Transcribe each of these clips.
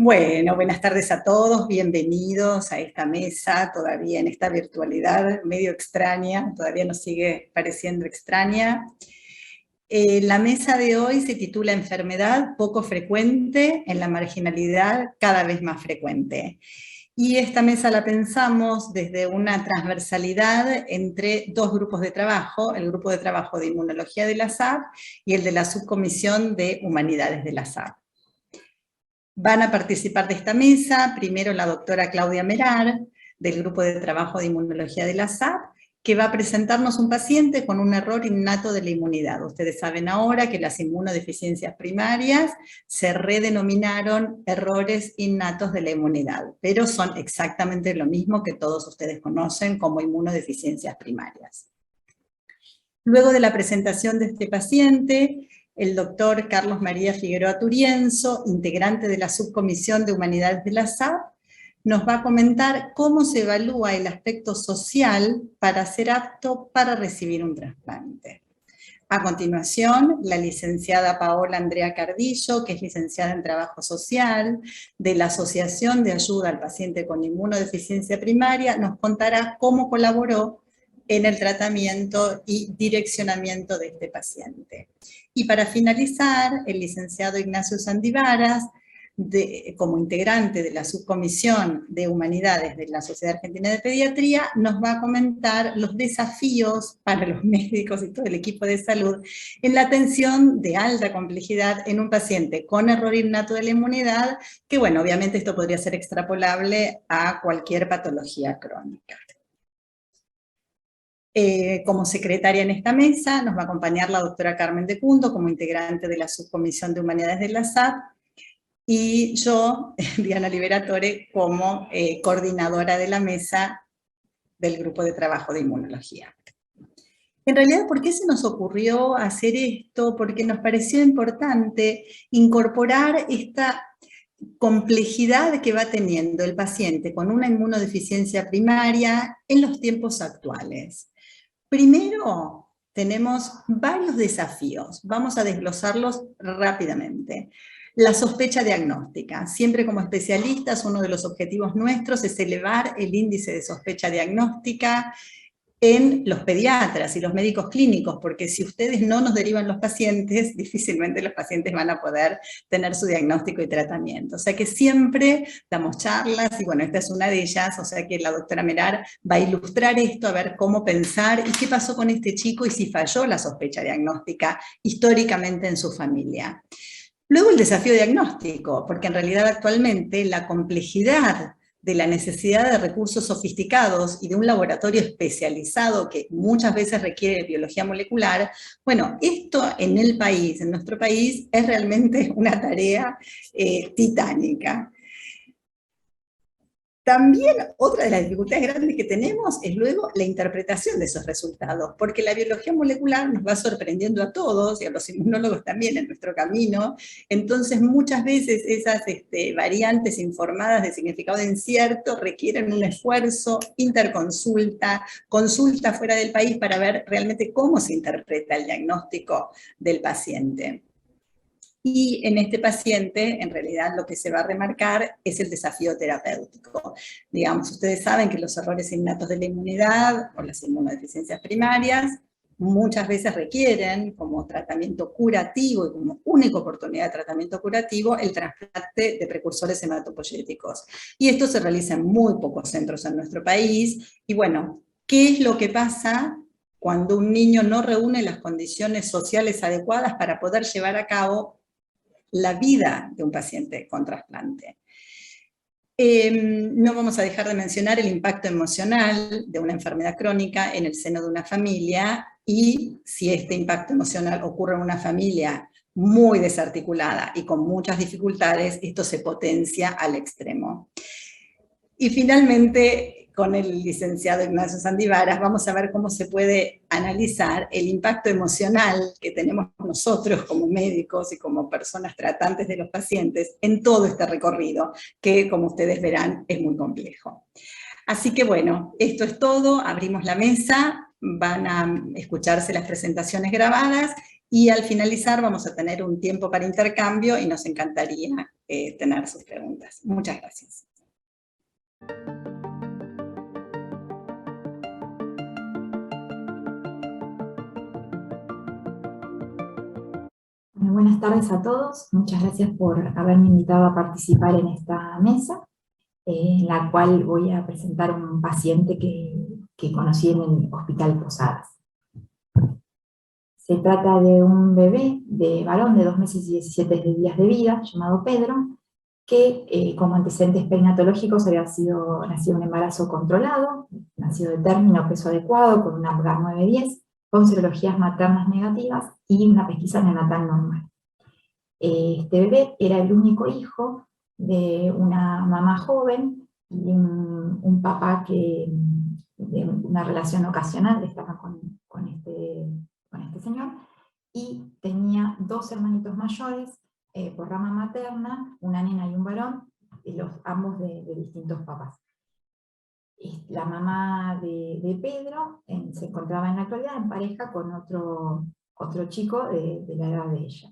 Bueno, buenas tardes a todos, bienvenidos a esta mesa, todavía en esta virtualidad medio extraña, todavía nos sigue pareciendo extraña. La mesa de hoy se titula Enfermedad poco frecuente en la marginalidad cada vez más frecuente. Y esta mesa la pensamos desde una transversalidad entre dos grupos de trabajo, el grupo de trabajo de Inmunología de la SAP y el de la Subcomisión de Humanidades de la SAP. Van a participar de esta mesa, primero la doctora Claudia Merar, del Grupo de Trabajo de Inmunología de la SAP, que va a presentarnos un paciente con un error innato de la inmunidad. Ustedes saben ahora que las inmunodeficiencias primarias se redenominaron errores innatos de la inmunidad, pero son exactamente lo mismo que todos ustedes conocen como inmunodeficiencias primarias. Luego de la presentación de este paciente, el doctor Carlos María Figueroa Turienzo, integrante de la Subcomisión de Humanidades de la SAP, nos va a comentar cómo se evalúa el aspecto social para ser apto para recibir un trasplante. A continuación, la licenciada Paola Andrea Cardillo, que es licenciada en Trabajo Social, de la Asociación de Ayuda al Paciente con Inmunodeficiencia Primaria, nos contará cómo colaboró en el tratamiento y direccionamiento de este paciente. Y para finalizar, el licenciado Ignacio Sandivaras, como integrante de la Subcomisión de Humanidades de la Sociedad Argentina de Pediatría, nos va a comentar los desafíos para los médicos y todo el equipo de salud en la atención de alta complejidad en un paciente con error innato de la inmunidad, que bueno, obviamente esto podría ser extrapolable a cualquier patología crónica. Como secretaria en esta mesa nos va a acompañar la doctora Carmen de Cundo como integrante de la Subcomisión de Humanidades de la SAP, y yo, Diana Liberatore, como coordinadora de la mesa del Grupo de Trabajo de Inmunología. En realidad, ¿por qué se nos ocurrió hacer esto? Porque nos pareció importante incorporar esta complejidad que va teniendo el paciente con una inmunodeficiencia primaria en los tiempos actuales. Primero, tenemos varios desafíos. Vamos a desglosarlos rápidamente. La sospecha diagnóstica. Siempre como especialistas, uno de los objetivos nuestros es elevar el índice de sospecha diagnóstica en los pediatras y los médicos clínicos, porque si ustedes no nos derivan los pacientes, difícilmente los pacientes van a poder tener su diagnóstico y tratamiento. O sea que siempre damos charlas, y bueno, esta es una de ellas, o sea que la doctora Merar va a ilustrar esto, a ver cómo pensar y qué pasó con este chico y si falló la sospecha diagnóstica históricamente en su familia. Luego el desafío diagnóstico, porque en realidad actualmente la complejidad de la necesidad de recursos sofisticados y de un laboratorio especializado que muchas veces requiere biología molecular, bueno, esto en el país, en nuestro país, es realmente una tarea titánica. También otra de las dificultades grandes que tenemos es luego la interpretación de esos resultados, porque la biología molecular nos va sorprendiendo a todos, y a los inmunólogos también en nuestro camino, entonces muchas veces esas variantes informadas de significado incierto requieren un esfuerzo, interconsulta, consulta fuera del país para ver realmente cómo se interpreta el diagnóstico del paciente. Y en este paciente, en realidad, lo que se va a remarcar es el desafío terapéutico. Digamos, ustedes saben que los errores innatos de la inmunidad o las inmunodeficiencias primarias muchas veces requieren como tratamiento curativo y como única oportunidad de tratamiento curativo el trasplante de precursores hematopoyéticos. Y esto se realiza en muy pocos centros en nuestro país. Y bueno, ¿qué es lo que pasa cuando un niño no reúne las condiciones sociales adecuadas para poder llevar a cabo la vida de un paciente con trasplante? No vamos a dejar de mencionar el impacto emocional de una enfermedad crónica en el seno de una familia, y si este impacto emocional ocurre en una familia muy desarticulada y con muchas dificultades, esto se potencia al extremo. Y finalmente, con el licenciado Ignacio Sandivaras, vamos a ver cómo se puede analizar el impacto emocional que tenemos nosotros como médicos y como personas tratantes de los pacientes en todo este recorrido, que como ustedes verán es muy complejo. Así que bueno, esto es todo, abrimos la mesa, van a escucharse las presentaciones grabadas y al finalizar vamos a tener un tiempo para intercambio y nos encantaría tener sus preguntas. Muchas gracias. Buenas tardes a todos, muchas gracias por haberme invitado a participar en esta mesa, en la cual voy a presentar un paciente que conocí en el Hospital Posadas. Se trata de un bebé de varón de 2 meses y 17 días de vida, llamado Pedro, que como antecedentes perinatológicos había nacido un embarazo controlado, nacido de término, peso adecuado, con una APGAR 910, con serologías maternas negativas y una pesquisa neonatal normal. Este bebé era el único hijo de una mamá joven y un papá que de una relación ocasional estaba con este señor, y tenía 2 hermanitos mayores por rama materna, una nena y un varón, ambos de distintos papás. La mamá de Pedro se encontraba en la actualidad en pareja con otro chico de la edad de ella.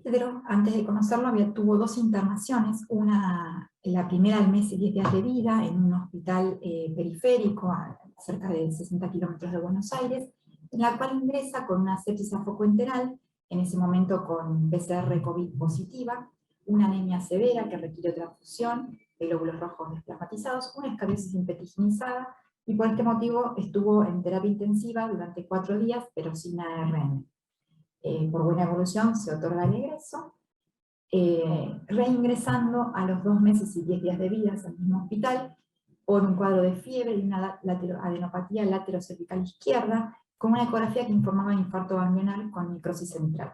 Pedro, antes de conocerlo, tuvo 2 internaciones, la primera al mes y 10 días de vida, en un hospital periférico, a cerca de 60 kilómetros de Buenos Aires, en la cual ingresa con una sepsis a foco enteral, en ese momento con PCR COVID positiva, una anemia severa que requirió transfusión de glóbulos rojos desplasmatizados, una escariosis impetiginizada, y por este motivo estuvo en terapia intensiva durante 4 días, pero sin ARN. Por buena evolución se otorga el ingreso, reingresando a los 2 meses y 10 días de vida al mismo hospital, por un cuadro de fiebre y una adenopatía laterocervical izquierda, con una ecografía que informaba de infarto ganglionar con necrosis central.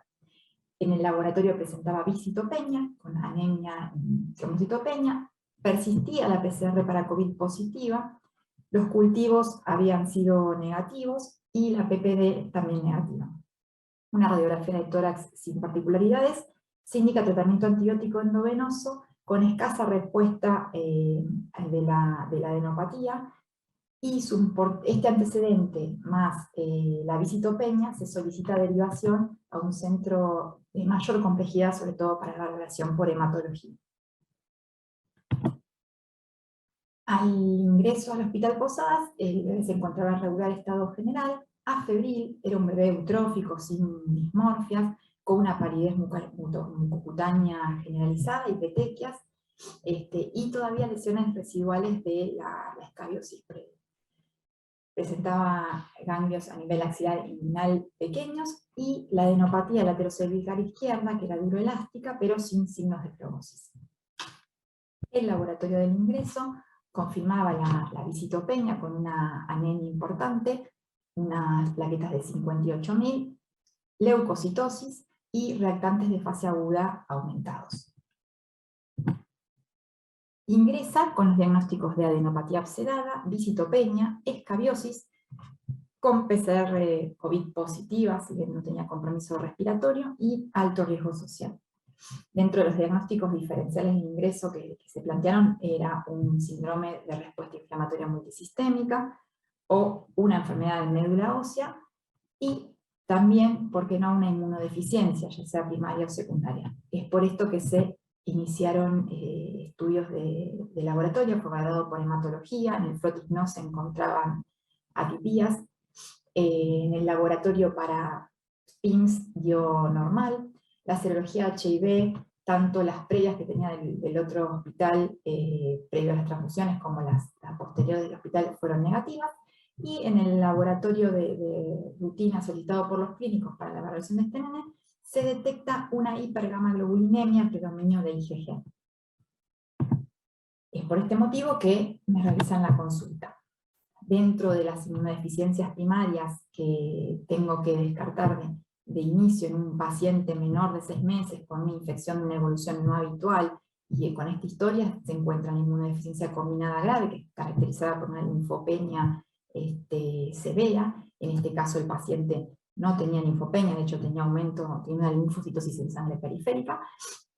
En el laboratorio presentaba biscitopenia, con anemia y trombocitopenia, persistía la PCR para COVID positiva, los cultivos habían sido negativos y la PPD también negativa. Una radiografía de tórax sin particularidades, se indica tratamiento antibiótico endovenoso con escasa respuesta de la adenopatía, y este antecedente más la biscitopenia se solicita derivación a un centro de mayor complejidad, sobre todo para la valoración por hematología. Al ingreso al Hospital Posadas, el bebé se encontraba en regular estado general, afebril, era un bebé eutrófico sin dismorfias, con una palidez mucocutánea generalizada y petequias, y todavía lesiones residuales de la escariosis previa. Presentaba ganglios a nivel axilar inguinal pequeños, y la adenopatía laterocervical izquierda, que era duroelástica, pero sin signos de fibrosis. El laboratorio del ingreso confirmaba la biscitopenia con una anemia importante, unas plaquetas de 58.000, leucocitosis y reactantes de fase aguda aumentados. Ingresa con los diagnósticos de adenopatía obsedada, biscitopenia, escabiosis, con PCR COVID positiva, si bien no tenía compromiso respiratorio, y alto riesgo social. Dentro de los diagnósticos diferenciales de ingreso que se plantearon era un síndrome de respuesta inflamatoria multisistémica o una enfermedad de médula ósea, y también, ¿por qué no?, una inmunodeficiencia, ya sea primaria o secundaria. Es por esto que se iniciaron estudios de laboratorio, fue valorado por hematología, en el FLOTIS no se encontraban atipias, en el laboratorio para PIMS dio normal, la serología HIV, tanto las previas que tenía del otro hospital previo a las transfusiones como las posteriores del hospital fueron negativas, y en el laboratorio de rutina solicitado por los clínicos para la evaluación de este nene se detecta una hipergamaglobulinemia, predominio de IgG. Es por este motivo que me realizan la consulta. Dentro de las inmunodeficiencias primarias que tengo que descartar de inicio en un paciente menor de 6 meses con una infección de una evolución no habitual, y con esta historia se encuentra la inmunodeficiencia combinada grave, que es caracterizada por una linfopenia severa. En este caso el paciente no tenía linfopenia, de hecho tenía una linfocitosis en sangre periférica,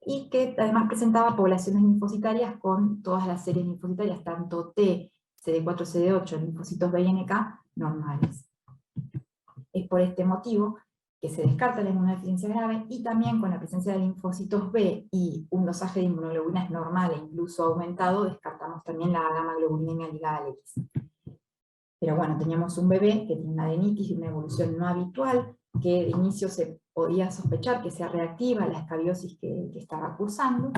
y que además presentaba poblaciones linfocitarias con todas las series linfocitarias, tanto T, CD4, CD8, linfocitos B y NK normales. Es por este motivo que se descarta la inmunodeficiencia grave, y también con la presencia de linfocitos B y un dosaje de inmunoglobulinas normal e incluso aumentado, descartamos también la gamma-globulinemia ligada al X. Pero bueno, teníamos un bebé que tiene una adenitis de una evolución no habitual, que de inicio se podía sospechar que sea reactiva a la escabiosis que estaba cursando,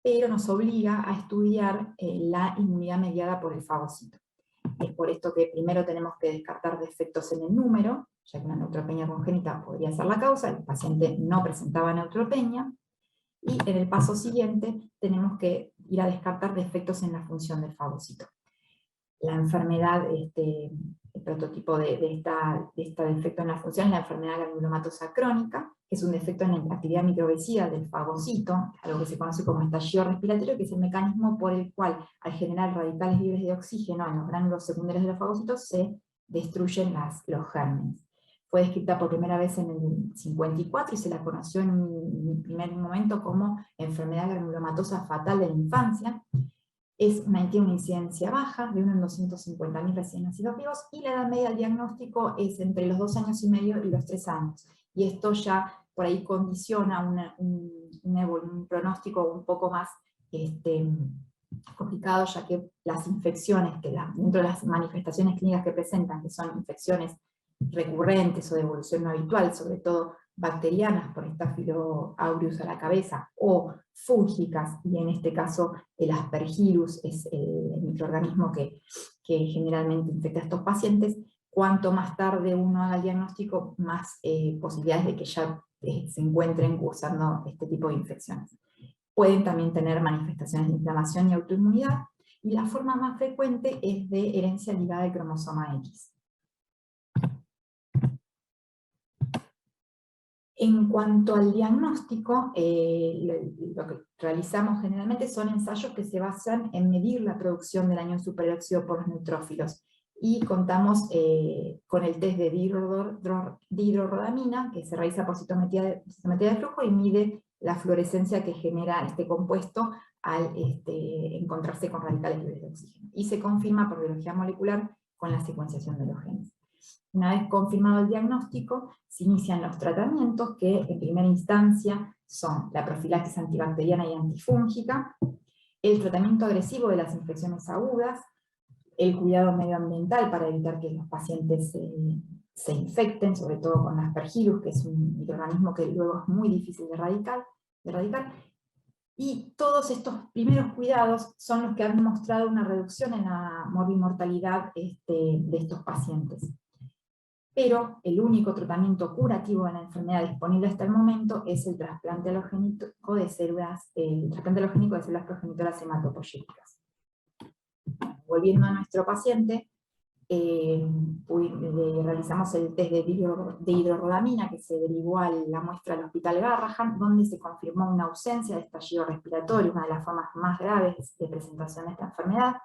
pero nos obliga a estudiar la inmunidad mediada por el fagocito. Es por esto que primero tenemos que descartar defectos en el número, ya que una neutropenia congénita podría ser la causa, el paciente no presentaba neutropenia, y en el paso siguiente tenemos que ir a descartar defectos en la función del fagocito. La enfermedad, el prototipo de este defecto en la función es la enfermedad granulomatosa crónica, que es un defecto en la actividad microvecida del fagocito, algo que se conoce como estallido respiratorio, que es el mecanismo por el cual, al generar radicales libres de oxígeno en los gránulos secundarios de los fagocitos, se destruyen los gérmenes. Fue descrita por primera vez en el 54 y se la conoció en un primer momento como enfermedad granulomatosa fatal de la infancia. Tiene una incidencia baja, de 1 en 250.000 recién nacidos vivos, y la edad media del diagnóstico es entre los 2 años y medio y los 3 años. Y esto ya por ahí condiciona un pronóstico un poco más complicado, ya que las infecciones, dentro de las manifestaciones clínicas que presentan, que son infecciones recurrentes o de evolución no habitual, sobre todo bacterianas por Staphylo aureus a la cabeza, o fúngicas, y en este caso el Aspergillus es el microorganismo que generalmente infecta a estos pacientes. Cuanto más tarde uno haga el diagnóstico, más posibilidades de que ya se encuentren cursando este tipo de infecciones. Pueden también tener manifestaciones de inflamación y autoinmunidad, y la forma más frecuente es de herencia ligada al cromosoma X. En cuanto al diagnóstico, lo que realizamos generalmente son ensayos que se basan en medir la producción del anión superóxido por los neutrófilos, y contamos con el test de dihidrorrodamina, que se realiza por citometría de flujo y mide la fluorescencia que genera este compuesto al encontrarse con radicales libres de oxígeno. Y se confirma por biología molecular con la secuenciación de los genes. Una vez confirmado el diagnóstico, se inician los tratamientos, que en primera instancia son la profilaxis antibacteriana y antifúngica, el tratamiento agresivo de las infecciones agudas, el cuidado medioambiental para evitar que los pacientes se infecten, sobre todo con Aspergillus, que es un microorganismo que luego es muy difícil de erradicar. Y todos estos primeros cuidados son los que han mostrado una reducción en la morbimortalidad de estos pacientes. Pero el único tratamiento curativo de la enfermedad disponible hasta el momento es el trasplante alogénico de células progenitoras hematopoyéticas. Volviendo a nuestro paciente, le realizamos el test de hidrorrodamina, que se derivó a la muestra del Hospital Garrahan, donde se confirmó una ausencia de estallido respiratorio, una de las formas más graves de presentación de esta enfermedad.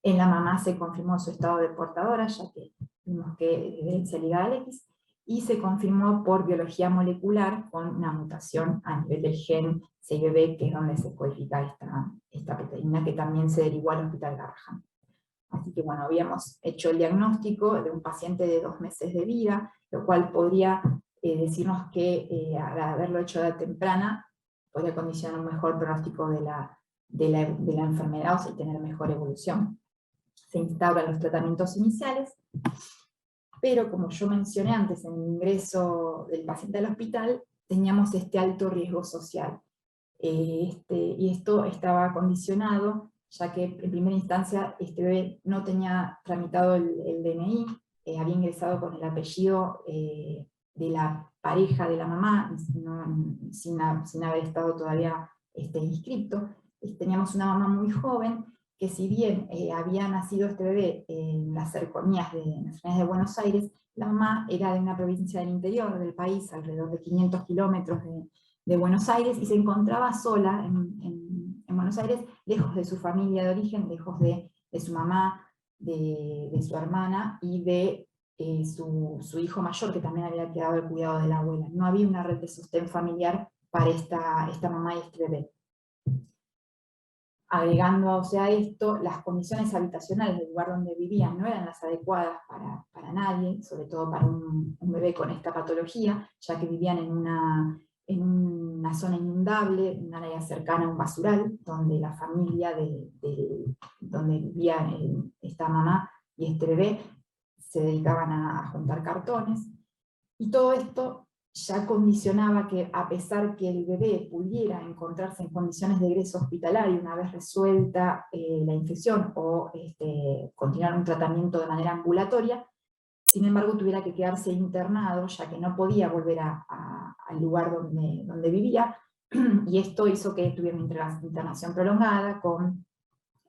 En la mamá se confirmó su estado de portadora, ya que vimos que herencia ligada al X, y se confirmó por biología molecular con una mutación a nivel del gen CIBB, que es donde se codifica esta proteína, que también se derivó al Hospital Garrahan. Así que bueno, habíamos hecho el diagnóstico de un paciente de 2 meses de vida, lo cual podría decirnos que al haberlo hecho a edad temprana, podría condicionar un mejor pronóstico de la enfermedad, o sea, tener mejor evolución. Se instauran los tratamientos iniciales, pero como yo mencioné antes, en el ingreso del paciente al hospital, teníamos este alto riesgo social. Y esto estaba condicionado, ya que en primera instancia este bebé no tenía tramitado el DNI, había ingresado con el apellido de la pareja de la mamá, sin haber estado todavía inscripto. Teníamos una mamá muy joven, que si bien había nacido este bebé en las cercanías de Buenos Aires, la mamá era de una provincia del interior del país, alrededor de 500 kilómetros de Buenos Aires, y se encontraba sola en Buenos Aires, lejos de su familia de origen, lejos de su mamá, de su hermana, y de su hijo mayor, que también había quedado al cuidado de la abuela. No había una red de sostén familiar para esta mamá y este bebé. Agregando, o sea, esto, las condiciones habitacionales del lugar donde vivían no eran las adecuadas para nadie, sobre todo para un bebé con esta patología, ya que vivían en una zona inundable, en un área cercana a un basural, donde la familia donde vivía esta mamá y este bebé se dedicaban a juntar cartones. Y todo esto ya condicionaba que, a pesar que el bebé pudiera encontrarse en condiciones de egreso hospitalario una vez resuelta la infección o continuar un tratamiento de manera ambulatoria, sin embargo tuviera que quedarse internado, ya que no podía volver al lugar donde vivía, y esto hizo que tuviera una internación prolongada con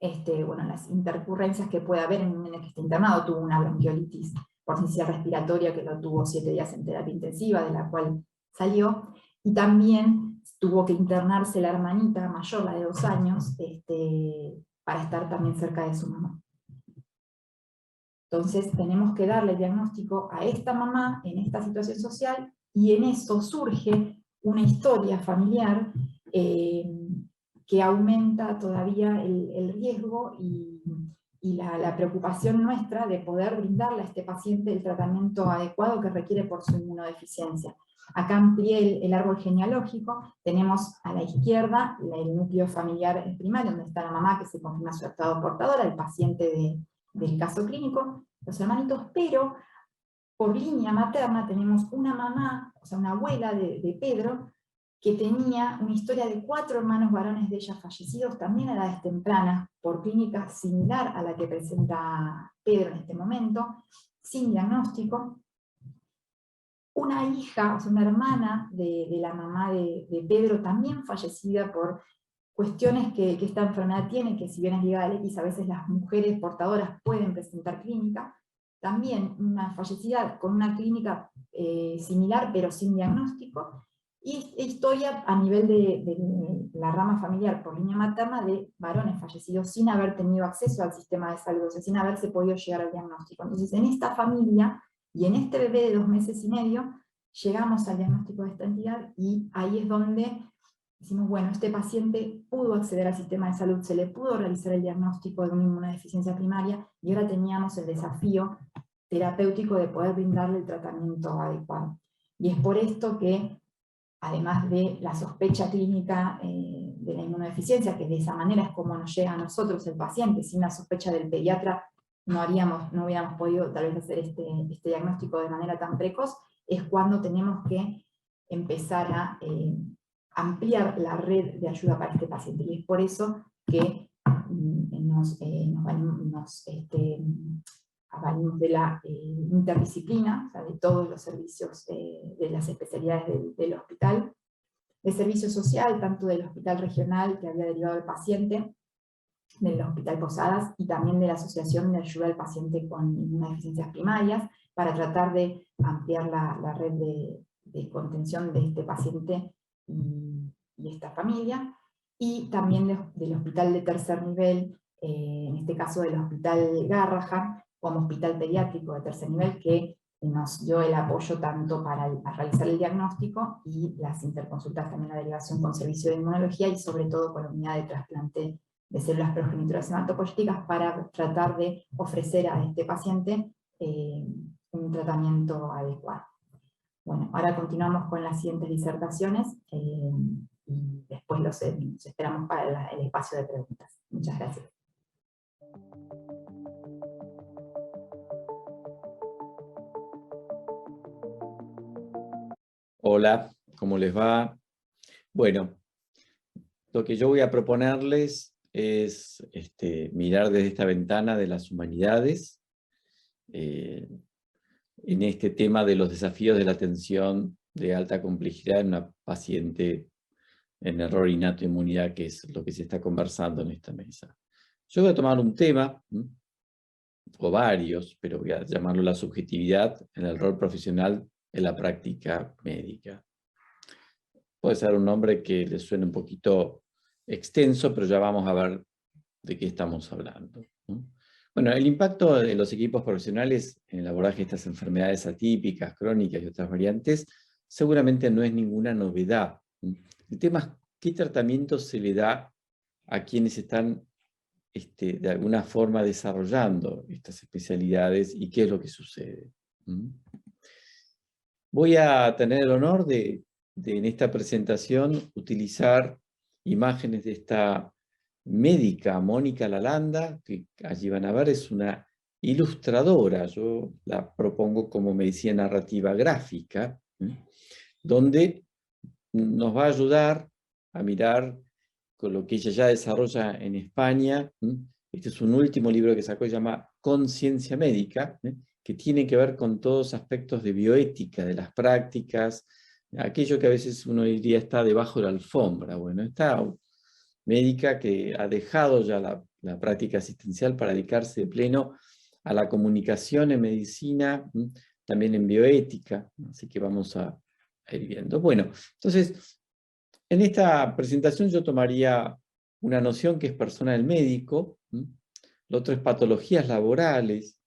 las intercurrencias que puede haber en un nene que está internado. Tuvo una bronquiolitis por sincicial respiratoria que lo tuvo 7 días en terapia intensiva, de la cual salió, y también tuvo que internarse la hermanita mayor, la de 2 años, para estar también cerca de su mamá. Entonces tenemos que darle diagnóstico a esta mamá en esta situación social, y en eso surge una historia familiar que aumenta todavía el riesgo y la preocupación nuestra de poder brindarle a este paciente el tratamiento adecuado que requiere por su inmunodeficiencia. Acá amplié el árbol genealógico. Tenemos a la izquierda el núcleo familiar primario, donde está la mamá que se confirma su estado portadora, el paciente del caso clínico, los hermanitos, pero por línea materna tenemos una mamá, o sea, una abuela de Pedro, que tenía una historia de 4 hermanos varones de ella fallecidos, también a edades tempranas, por clínica similar a la que presenta Pedro en este momento, sin diagnóstico. Una hija, o sea, una hermana de la mamá de Pedro, también fallecida por cuestiones que esta enfermedad tiene, que si bien es ligada al X, a veces las mujeres portadoras pueden presentar clínica. También una fallecida con una clínica similar, pero sin diagnóstico. Y historia a nivel de la rama familiar por línea materna de varones fallecidos sin haber tenido acceso al sistema de salud, o sea, sin haberse podido llegar al diagnóstico. Entonces, en esta familia y en este bebé de 2 meses y medio, llegamos al diagnóstico de esta entidad, y ahí es donde decimos, bueno, este paciente pudo acceder al sistema de salud, se le pudo realizar el diagnóstico de una inmunodeficiencia primaria, y ahora teníamos el desafío terapéutico de poder brindarle el tratamiento adecuado. Y es por esto que, además de la sospecha clínica de la inmunodeficiencia, que de esa manera es como nos llega a nosotros el paciente, sin la sospecha del pediatra no hubiéramos podido tal vez hacer este diagnóstico de manera tan precoz, es cuando tenemos que empezar a ampliar la red de ayuda para este paciente. Y es por eso que nos avalimos de la interdisciplina, o sea, de todos los servicios de las especialidades del hospital, de servicio social, tanto del hospital regional que había derivado al paciente, del Hospital Posadas, y también de la Asociación de Ayuda al Paciente con Inmunodeficiencias Primarias, para tratar de ampliar la red de contención de este paciente y esta familia, y también del hospital de tercer nivel, en este caso del Hospital Garrahan, como hospital pediátrico de tercer nivel, que nos dio el apoyo tanto para realizar el diagnóstico y las interconsultas, también la derivación con servicio de inmunología, y sobre todo con la unidad de trasplante de células progenitoras hematopoyéticas, para tratar de ofrecer a este paciente un tratamiento adecuado. Bueno, ahora continuamos con las siguientes disertaciones y después los esperamos para el espacio de preguntas. Muchas gracias. Hola, ¿cómo les va? Bueno, lo que yo voy a proponerles es mirar desde esta ventana de las humanidades en este tema de los desafíos de la atención de alta complejidad en una paciente en error innato de inmunidad, que es lo que se está conversando en esta mesa. Yo voy a tomar un tema, o varios, pero voy a llamarlo la subjetividad en el rol profesional en la práctica médica. Puede ser un nombre que les suene un poquito extenso, pero ya vamos a ver de qué estamos hablando, ¿no? Bueno, el impacto de los equipos profesionales en el abordaje de estas enfermedades atípicas, crónicas y otras variantes seguramente no es ninguna novedad. El tema es qué tratamiento se le da a quienes están de alguna forma desarrollando estas especialidades y qué es lo que sucede. Voy a tener el honor de en esta presentación utilizar imágenes de esta médica, Mónica Lalanda, que allí van a ver, es una ilustradora, yo la propongo como medicina narrativa gráfica, donde nos va a ayudar a mirar con lo que ella ya desarrolla en España. Este es un último libro que sacó, se llama Conciencia Médica, que tiene que ver con todos aspectos de bioética, de las prácticas, aquello que a veces uno diría está debajo de la alfombra. Bueno, esta médica que ha dejado ya la práctica asistencial para dedicarse de pleno a la comunicación en medicina, también en bioética, así que vamos a ir viendo. Bueno, entonces, en esta presentación yo tomaría una noción que es persona del médico, lo otro es patologías laborales,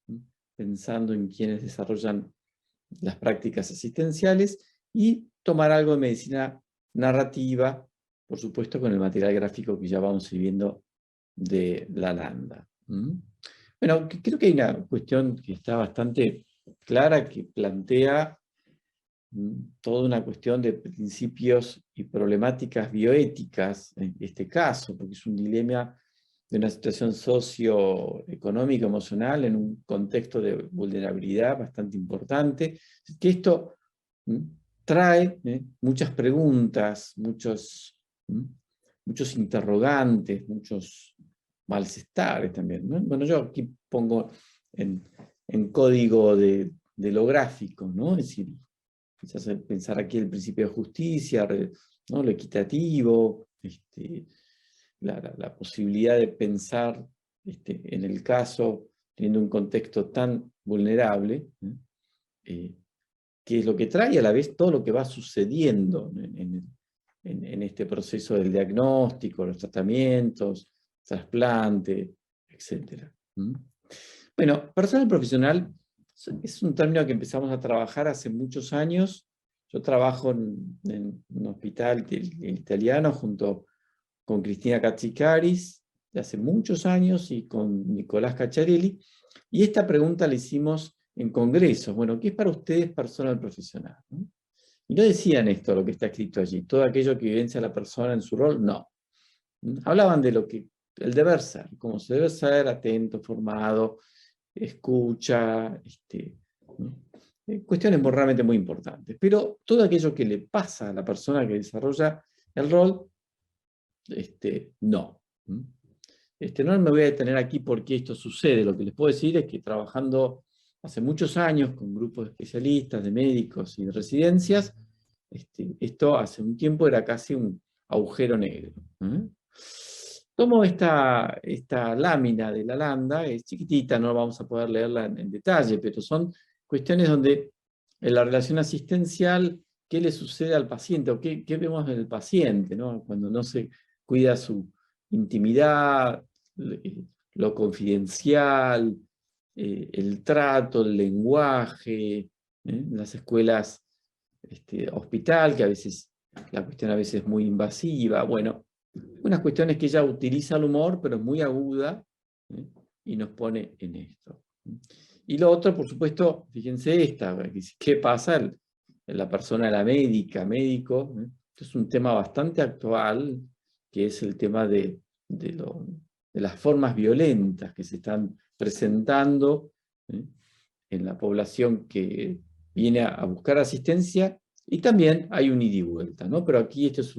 pensando en quienes desarrollan las prácticas asistenciales, y tomar algo de medicina narrativa, por supuesto con el material gráfico que ya vamos a ir viendo de Lalanda. Bueno, creo que hay una cuestión que está bastante clara, que plantea toda una cuestión de principios y problemáticas bioéticas, en este caso, porque es un dilema de una situación socioeconómica, emocional, en un contexto de vulnerabilidad bastante importante, que esto trae muchas preguntas, muchos interrogantes, muchos malestares también, ¿no? Bueno, yo aquí pongo en código de lo gráfico, ¿no? Es decir, quizás pensar aquí el principio de justicia, ¿no? Lo equitativo, la posibilidad de pensar en el caso, teniendo un contexto tan vulnerable, que es lo que trae a la vez todo lo que va sucediendo en este proceso del diagnóstico, los tratamientos, trasplante, etc. Bueno, personal profesional es un término que empezamos a trabajar hace muchos años. Yo trabajo en un hospital italiano junto con Cristina Katsikaris de hace muchos años y con Nicolás Cacciarelli, y esta pregunta la hicimos en congresos. Bueno, ¿qué es para ustedes personal profesional? Y no decían esto, lo que está escrito allí, todo aquello que vivencia la persona en su rol, no. Hablaban de lo que el deber ser, cómo se debe ser, atento, formado, escucha, cuestiones realmente muy importantes. Pero todo aquello que le pasa a la persona que desarrolla el rol, no. No me voy a detener aquí porque esto sucede. Lo que les puedo decir es que trabajando hace muchos años con grupos de especialistas, de médicos y de residencias, esto hace un tiempo era casi un agujero negro. Tomo esta lámina de Lalanda, es chiquitita, no vamos a poder leerla en detalle, pero son cuestiones donde en la relación asistencial, ¿qué le sucede al paciente? O qué vemos en el paciente, ¿no? Cuando no se cuida su intimidad, lo confidencial, el trato, el lenguaje, en las escuelas hospital, que a veces la cuestión a veces es muy invasiva. Bueno, unas cuestiones que ella utiliza el humor, pero es muy aguda, y nos pone en esto. Y lo otro, por supuesto, fíjense esta, ¿qué pasa en la persona, la médico? Esto es un tema bastante actual, que es el tema de las formas violentas que se están presentando en la población que viene a buscar asistencia, y también hay un ida y vuelta, ¿no? Pero aquí esto es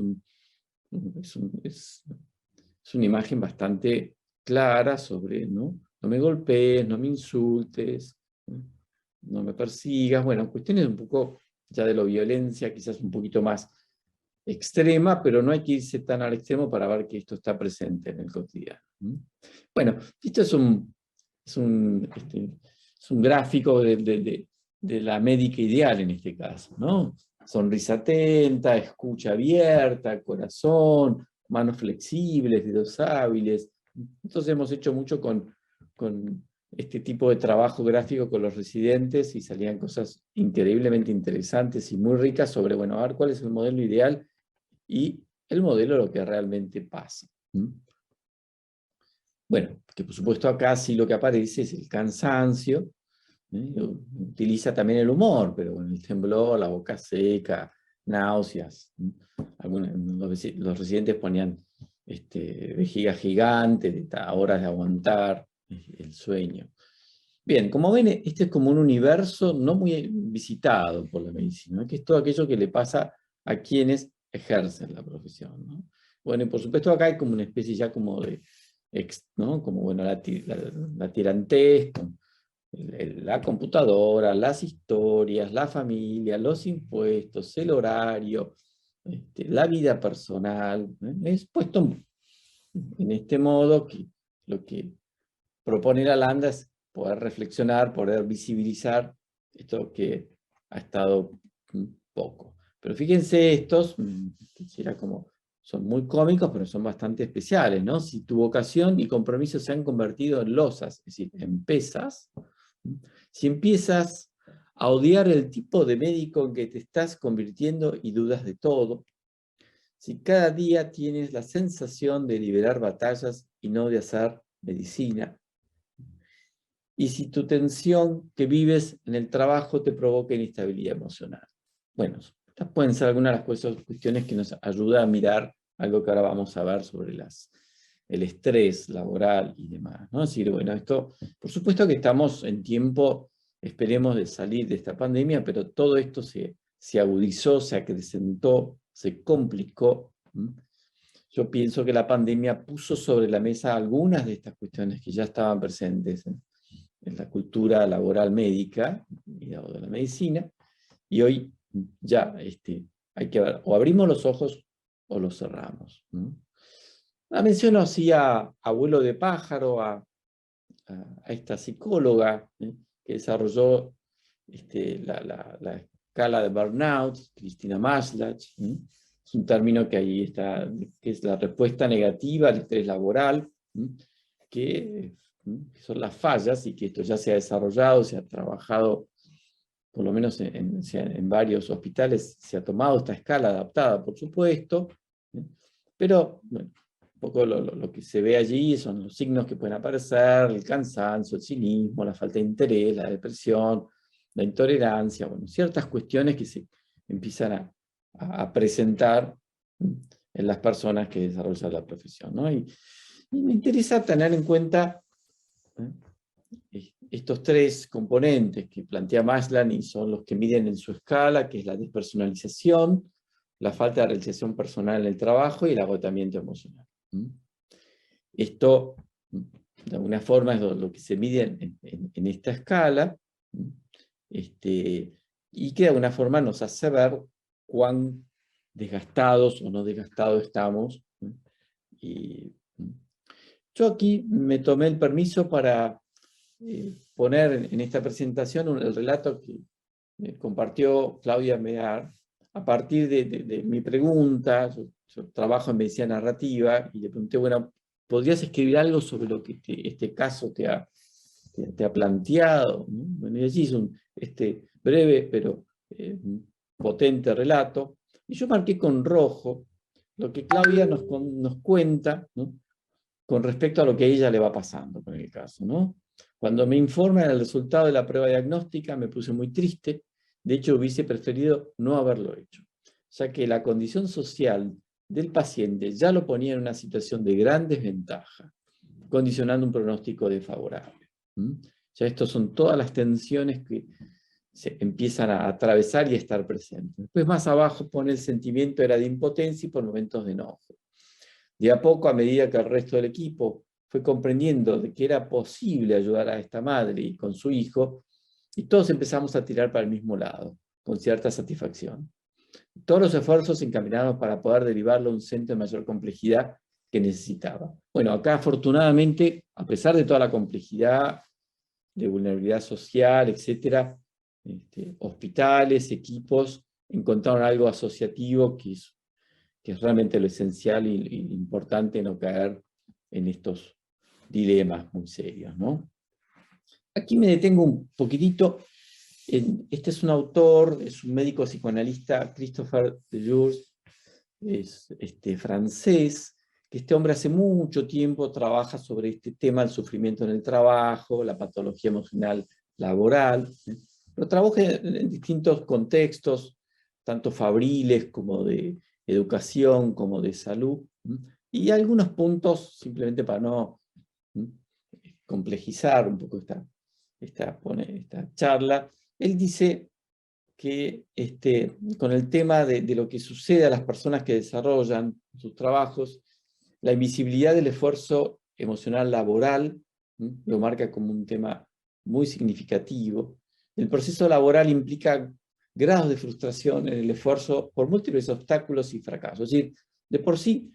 una imagen bastante clara sobre, ¿no? No me golpees, no me insultes, no me persigas. Bueno, cuestiones un poco ya de la violencia, quizás un poquito más extrema, pero no hay que irse tan al extremo para ver que esto está presente en el cotidiano. Bueno, esto es un gráfico de la médica ideal en este caso, ¿no? Sonrisa atenta, escucha abierta, corazón, manos flexibles, dedos hábiles. Entonces hemos hecho mucho con este tipo de trabajo gráfico con los residentes y salían cosas increíblemente interesantes y muy ricas sobre, bueno, a ver cuál es el modelo ideal y el modelo de lo que realmente pasa. Bueno, que por supuesto acá sí lo que aparece es el cansancio, utiliza también el humor, pero bueno, el temblor, la boca seca, náuseas. Los residentes ponían vejiga gigante, horas de aguantar el sueño. Bien, como ven, este es como un universo no muy visitado por la medicina, que es todo aquello que le pasa a quienes ejercen la profesión, ¿no? Bueno, y por supuesto acá hay como una especie ya como de, ¿no? Como bueno, la tirantez, la computadora, las historias, la familia, los impuestos, el horario, la vida personal, es puesto en este modo que lo que propone la Landa es poder reflexionar, poder visibilizar esto que ha estado poco. Pero fíjense estos, son muy cómicos, pero son bastante especiales, ¿no? Si tu vocación y compromiso se han convertido en losas, es decir, en pesas, si empiezas a odiar el tipo de médico en que te estás convirtiendo y dudas de todo, si cada día tienes la sensación de liberar batallas y no de hacer medicina, y si tu tensión que vives en el trabajo te provoca inestabilidad emocional. Bueno, estas pueden ser algunas de las cuestiones que nos ayudan a mirar algo que ahora vamos a ver sobre el estrés laboral y demás, ¿no? Es decir, bueno, esto, por supuesto que estamos en tiempo, esperemos, de salir de esta pandemia, pero todo esto se agudizó, se acrecentó, se complicó. Yo pienso que la pandemia puso sobre la mesa algunas de estas cuestiones que ya estaban presentes en la cultura laboral médica o de la medicina, y hoy ya hay que ver, o abrimos los ojos o los cerramos, ¿no? La menciono así a Abuelo de Pájaro, a esta psicóloga que desarrolló la escala de burnout, Cristina Maslach. Es un término que ahí está, que es la respuesta negativa al estrés laboral, que son las fallas, y que esto ya se ha desarrollado, se ha trabajado, por lo menos en varios hospitales, se ha tomado esta escala adaptada, por supuesto, pero bueno, un poco lo que se ve allí son los signos que pueden aparecer: el cansancio, el cinismo, la falta de interés, la depresión, la intolerancia, bueno, ciertas cuestiones que se empiezan a presentar en las personas que desarrollan la profesión, ¿no? Y me interesa tener en cuenta estos tres componentes que plantea Maslow y son los que miden en su escala, que es la despersonalización, la falta de realización personal en el trabajo y el agotamiento emocional. Esto, de alguna forma, es lo que se mide en esta escala, y que de alguna forma nos hace ver cuán desgastados o no desgastados estamos. Y yo aquí me tomé el permiso para poner en esta presentación el relato que compartió Claudia Mear a partir de mi pregunta. Yo trabajo en medicina narrativa y le pregunté, bueno, ¿podrías escribir algo sobre lo que este caso te ha planteado? Bueno, y allí hizo un breve pero potente relato, y yo marqué con rojo lo que Claudia nos cuenta, ¿no?, con respecto a lo que a ella le va pasando con el caso, ¿no? Cuando me informan el resultado de la prueba diagnóstica me puse muy triste. De hecho, hubiese preferido no haberlo hecho, ya que la condición social del paciente ya lo ponía en una situación de gran desventaja, condicionando un pronóstico desfavorable. Ya estos son todas las tensiones que se empiezan a atravesar y a estar presentes. Después, más abajo, pone: el sentimiento era de impotencia y por momentos de enojo. De a poco, a medida que el resto del equipo fue comprendiendo de que era posible ayudar a esta madre y con su hijo, y todos empezamos a tirar para el mismo lado, con cierta satisfacción. Todos los esfuerzos se encaminaron para poder derivarlo a un centro de mayor complejidad que necesitaba. Bueno, acá afortunadamente, a pesar de toda la complejidad de vulnerabilidad social, etc., hospitales, equipos, encontraron algo asociativo que es realmente lo esencial y lo importante, no caer en estos dilemas muy serios, ¿no? Aquí me detengo un poquitito. Este es un autor, es un médico psicoanalista, Christopher Deleuze, es francés, que este hombre hace mucho tiempo trabaja sobre este tema del sufrimiento en el trabajo, la patología emocional laboral, pero trabaja en distintos contextos, tanto fabriles como de educación, como de salud, y algunos puntos, simplemente para no complejizar un poco esta charla, él dice que con el tema de lo que sucede a las personas que desarrollan sus trabajos, la invisibilidad del esfuerzo emocional laboral, lo marca como un tema muy significativo. El proceso laboral implica grados de frustración en el esfuerzo por múltiples obstáculos y fracasos. Es decir, de por sí,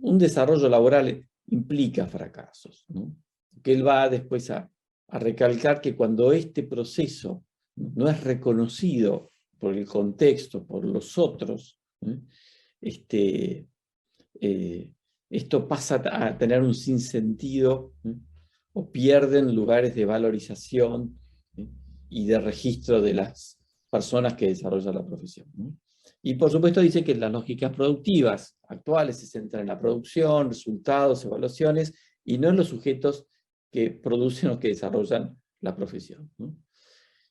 un desarrollo laboral implica fracasos, ¿no? Que él va después a recalcar que cuando este proceso no es reconocido por el contexto, por los otros, esto pasa a tener un sinsentido, o pierden lugares de valorización y de registro de las personas que desarrollan la profesión, ¿no? Y por supuesto dice que las lógicas productivas actuales se centran en la producción, resultados, evaluaciones, y no en los sujetos que producen o que desarrollan la profesión, ¿no?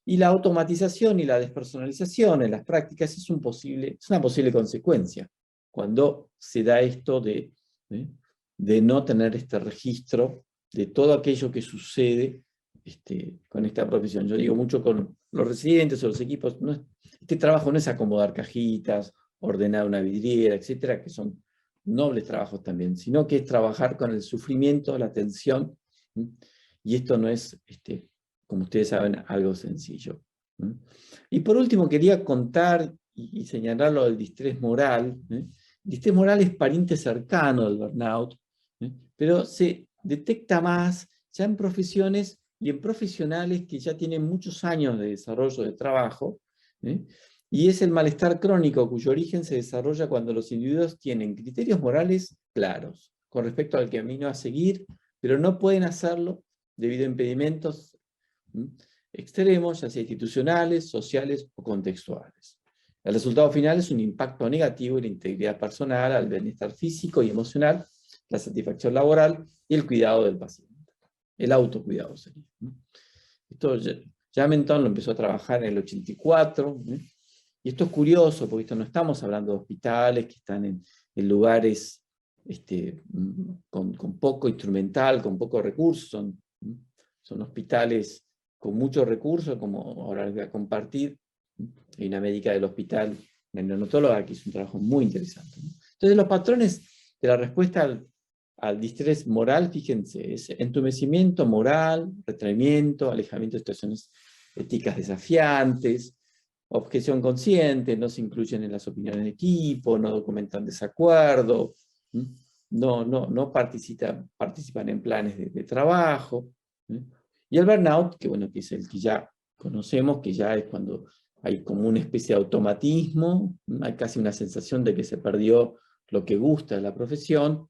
Y la automatización y la despersonalización en las prácticas es una posible consecuencia cuando se da esto de no tener este registro de todo aquello que sucede con esta profesión. Yo digo mucho con los residentes o los equipos, este trabajo no es acomodar cajitas, ordenar una vidriera, etcétera, que son nobles trabajos también, sino que es trabajar con el sufrimiento, la tensión, y esto no es, como ustedes saben, algo sencillo. Y por último quería contar y señalar lo del distrés moral. El distrés moral es pariente cercano del burnout, pero se detecta más ya en profesiones y en profesionales que ya tienen muchos años de desarrollo de trabajo, y es el malestar crónico cuyo origen se desarrolla cuando los individuos tienen criterios morales claros con respecto al camino a seguir, pero no pueden hacerlo debido a impedimentos extremos, ya sea institucionales, sociales o contextuales. El resultado final es un impacto negativo en la integridad personal, al bienestar físico y emocional, la satisfacción laboral y el cuidado del paciente. El autocuidado sería, ¿no? Esto ya Menton lo empezó a trabajar en el 84, y esto es curioso, porque no estamos hablando de hospitales que están en lugares con poco instrumental, con pocos recursos, son hospitales con muchos recursos, como ahora les voy a compartir. Hay una médica del hospital, una neonatóloga, que hizo un trabajo muy interesante, ¿no? Entonces los patrones de la respuesta al distrés moral, fíjense, es entumecimiento moral, retraimiento, alejamiento de situaciones éticas desafiantes, objeción consciente, no se incluyen en las opiniones de equipo, no documentan desacuerdo, no participan en planes de trabajo. Y el burnout, que bueno, que es el que ya conocemos, que ya es cuando hay como una especie de automatismo, hay casi una sensación de que se perdió lo que gusta de la profesión,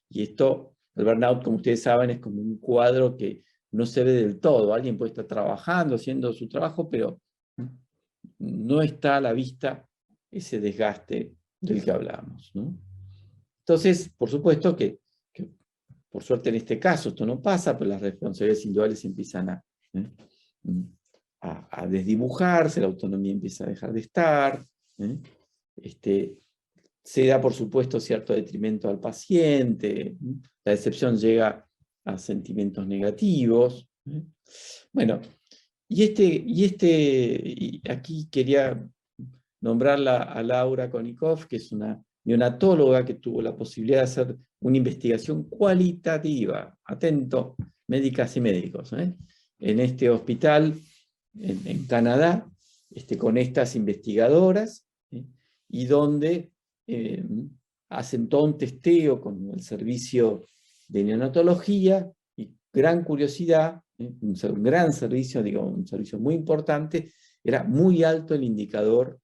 y esto, el burnout, como ustedes saben, es como un cuadro que no se ve del todo. Alguien puede estar trabajando, haciendo su trabajo, pero no está a la vista ese desgaste del que hablamos, ¿no? Entonces, por supuesto que por suerte en este caso esto no pasa, pero las responsabilidades individuales empiezan a desdibujarse, la autonomía empieza a dejar de estar, se da por supuesto cierto detrimento al paciente, la decepción llega a sentimientos negativos. Bueno, y aquí quería nombrar a Laura Konikov, que es una neonatóloga que tuvo la posibilidad de hacer una investigación cualitativa, atento, médicas y médicos, en este hospital en Canadá, con estas investigadoras, y donde hacen todo un testeo con el servicio de neonatología, y gran curiosidad, un gran servicio, digamos, un servicio muy importante, era muy alto el indicador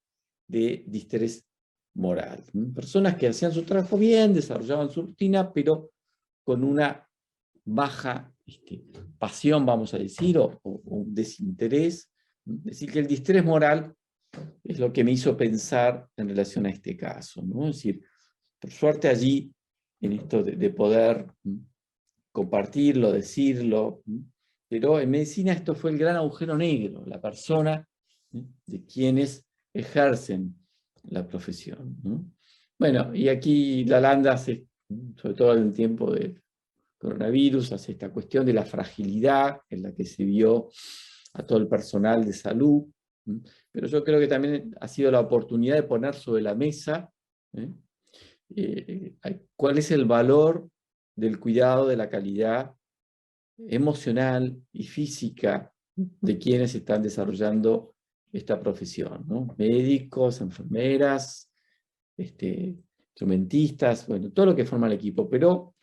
de distrés moral. Personas que hacían su trabajo bien, desarrollaban su rutina, pero con una baja pasión, vamos a decir, o un desinterés. Es decir, que el distrés moral es lo que me hizo pensar en relación a este caso, ¿no? Es decir, por suerte allí en esto de poder compartirlo, decirlo, pero en medicina esto fue el gran agujero negro, la persona de quienes ejercen la profesión, ¿no? Bueno, y aquí Lalanda hace, sobre todo en el tiempo del coronavirus, hace esta cuestión de la fragilidad en la que se vio a todo el personal de salud, pero yo creo que también ha sido la oportunidad de poner sobre la mesa cuál es el valor del cuidado de la calidad emocional y física de quienes están desarrollando esta profesión, ¿no? Médicos, enfermeras, instrumentistas, bueno, todo lo que forma el equipo, pero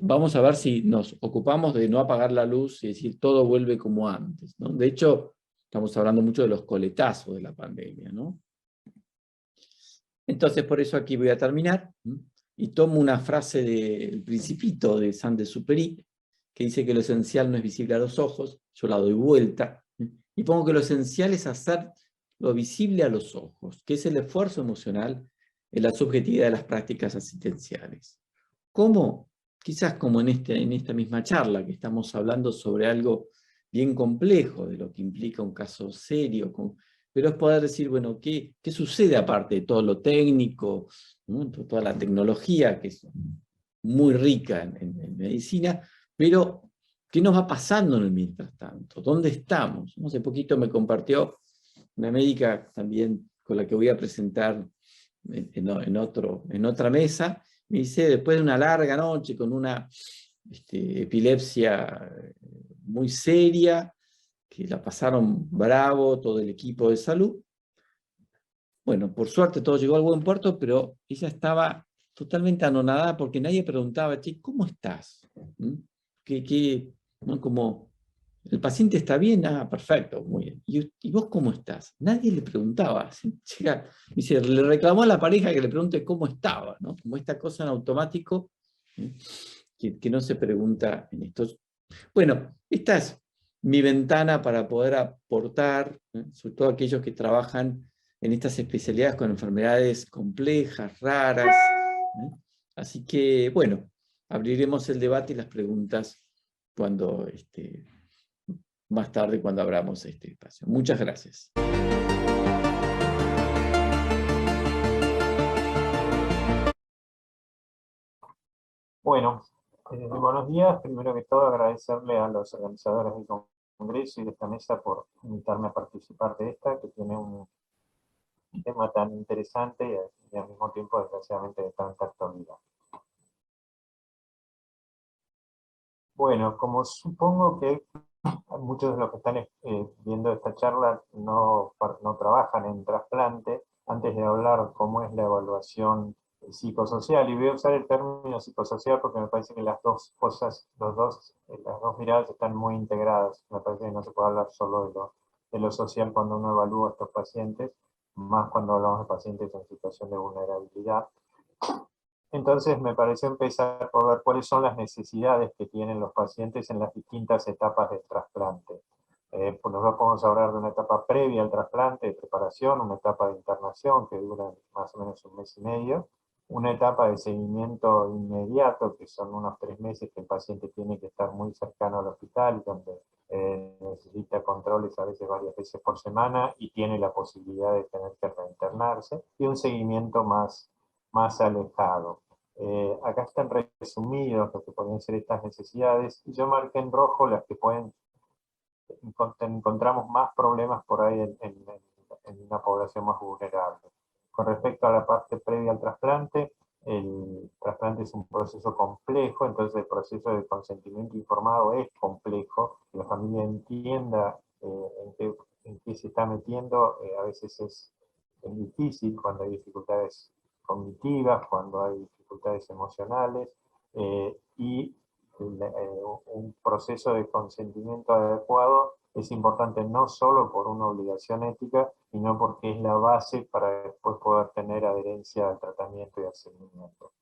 vamos a ver si nos ocupamos de no apagar la luz y decir todo vuelve como antes, ¿no? De hecho, estamos hablando mucho de los coletazos de la pandemia, ¿no? Entonces, por eso aquí voy a terminar, y tomo una frase del Principito de Saint-Exupéry, que dice que lo esencial no es visible a los ojos, yo la doy vuelta, y pongo que lo esencial es hacer lo visible a los ojos, que es el esfuerzo emocional en la subjetividad de las prácticas asistenciales. ¿Cómo? Quizás como en esta misma charla, que estamos hablando sobre algo bien complejo, de lo que implica un caso serio, pero es poder decir, bueno, ¿qué sucede aparte de todo lo técnico, ¿no? Toda la tecnología, que es muy rica en medicina, pero ¿qué nos va pasando en el mientras tanto? ¿Dónde estamos? Hace poquito me compartió una médica también con la que voy a presentar en otra mesa, me dice, después de una larga noche con una epilepsia muy seria, que la pasaron bravo todo el equipo de salud. Bueno, por suerte todo llegó al buen puerto, pero ella estaba totalmente anonadada porque nadie preguntaba, che, ¿cómo estás? ¿No? Como, ¿el paciente está bien? Ah, perfecto, muy bien. ¿Y vos cómo estás? Nadie le preguntaba. Llega, dice, le reclamó a la pareja que le pregunte cómo estaba, ¿no? Como esta cosa en automático que no se pregunta en estos. Bueno, esta es mi ventana para poder aportar, sobre todo aquellos que trabajan en estas especialidades con enfermedades complejas, raras. Así que, bueno, abriremos el debate y las preguntas cuando, más tarde, cuando abramos este espacio. Muchas gracias. Bueno, buenos días. Primero que todo, agradecerle a los organizadores del Congreso y de esta mesa por invitarme a participar de esta, que tiene un tema tan interesante y al mismo tiempo, desgraciadamente, de tanta actualidad. Bueno, como supongo que muchos de los que están viendo esta charla no trabajan en trasplante, antes de hablar cómo es la evaluación psicosocial, y voy a usar el término psicosocial porque me parece que las dos cosas, las dos miradas están muy integradas. Me parece que no se puede hablar solo de lo social cuando uno evalúa a estos pacientes, más cuando hablamos de pacientes en situación de vulnerabilidad. Entonces me pareció empezar por ver cuáles son las necesidades que tienen los pacientes en las distintas etapas del trasplante. Pues nosotros podemos hablar de una etapa previa al trasplante, de preparación, una etapa de internación que dura más o menos un mes y medio, una etapa de seguimiento inmediato, que son unos 3 meses que el paciente tiene que estar muy cercano al hospital, donde necesita controles a veces varias veces por semana y tiene la posibilidad de tener que reinternarse, y un seguimiento más alejado. Acá están resumidos lo que pueden ser estas necesidades, y yo marqué en rojo las que encontramos más problemas por ahí en una población más vulnerable. Con respecto a la parte previa al trasplante, el trasplante es un proceso complejo, entonces el proceso de consentimiento informado es complejo, que la familia entienda en qué se está metiendo, a veces es difícil cuando hay dificultades cognitivas, cuando hay dificultades emocionales, y un proceso de consentimiento adecuado es importante no solo por una obligación ética, sino porque es la base para después poder tener adherencia al tratamiento y al seguimiento.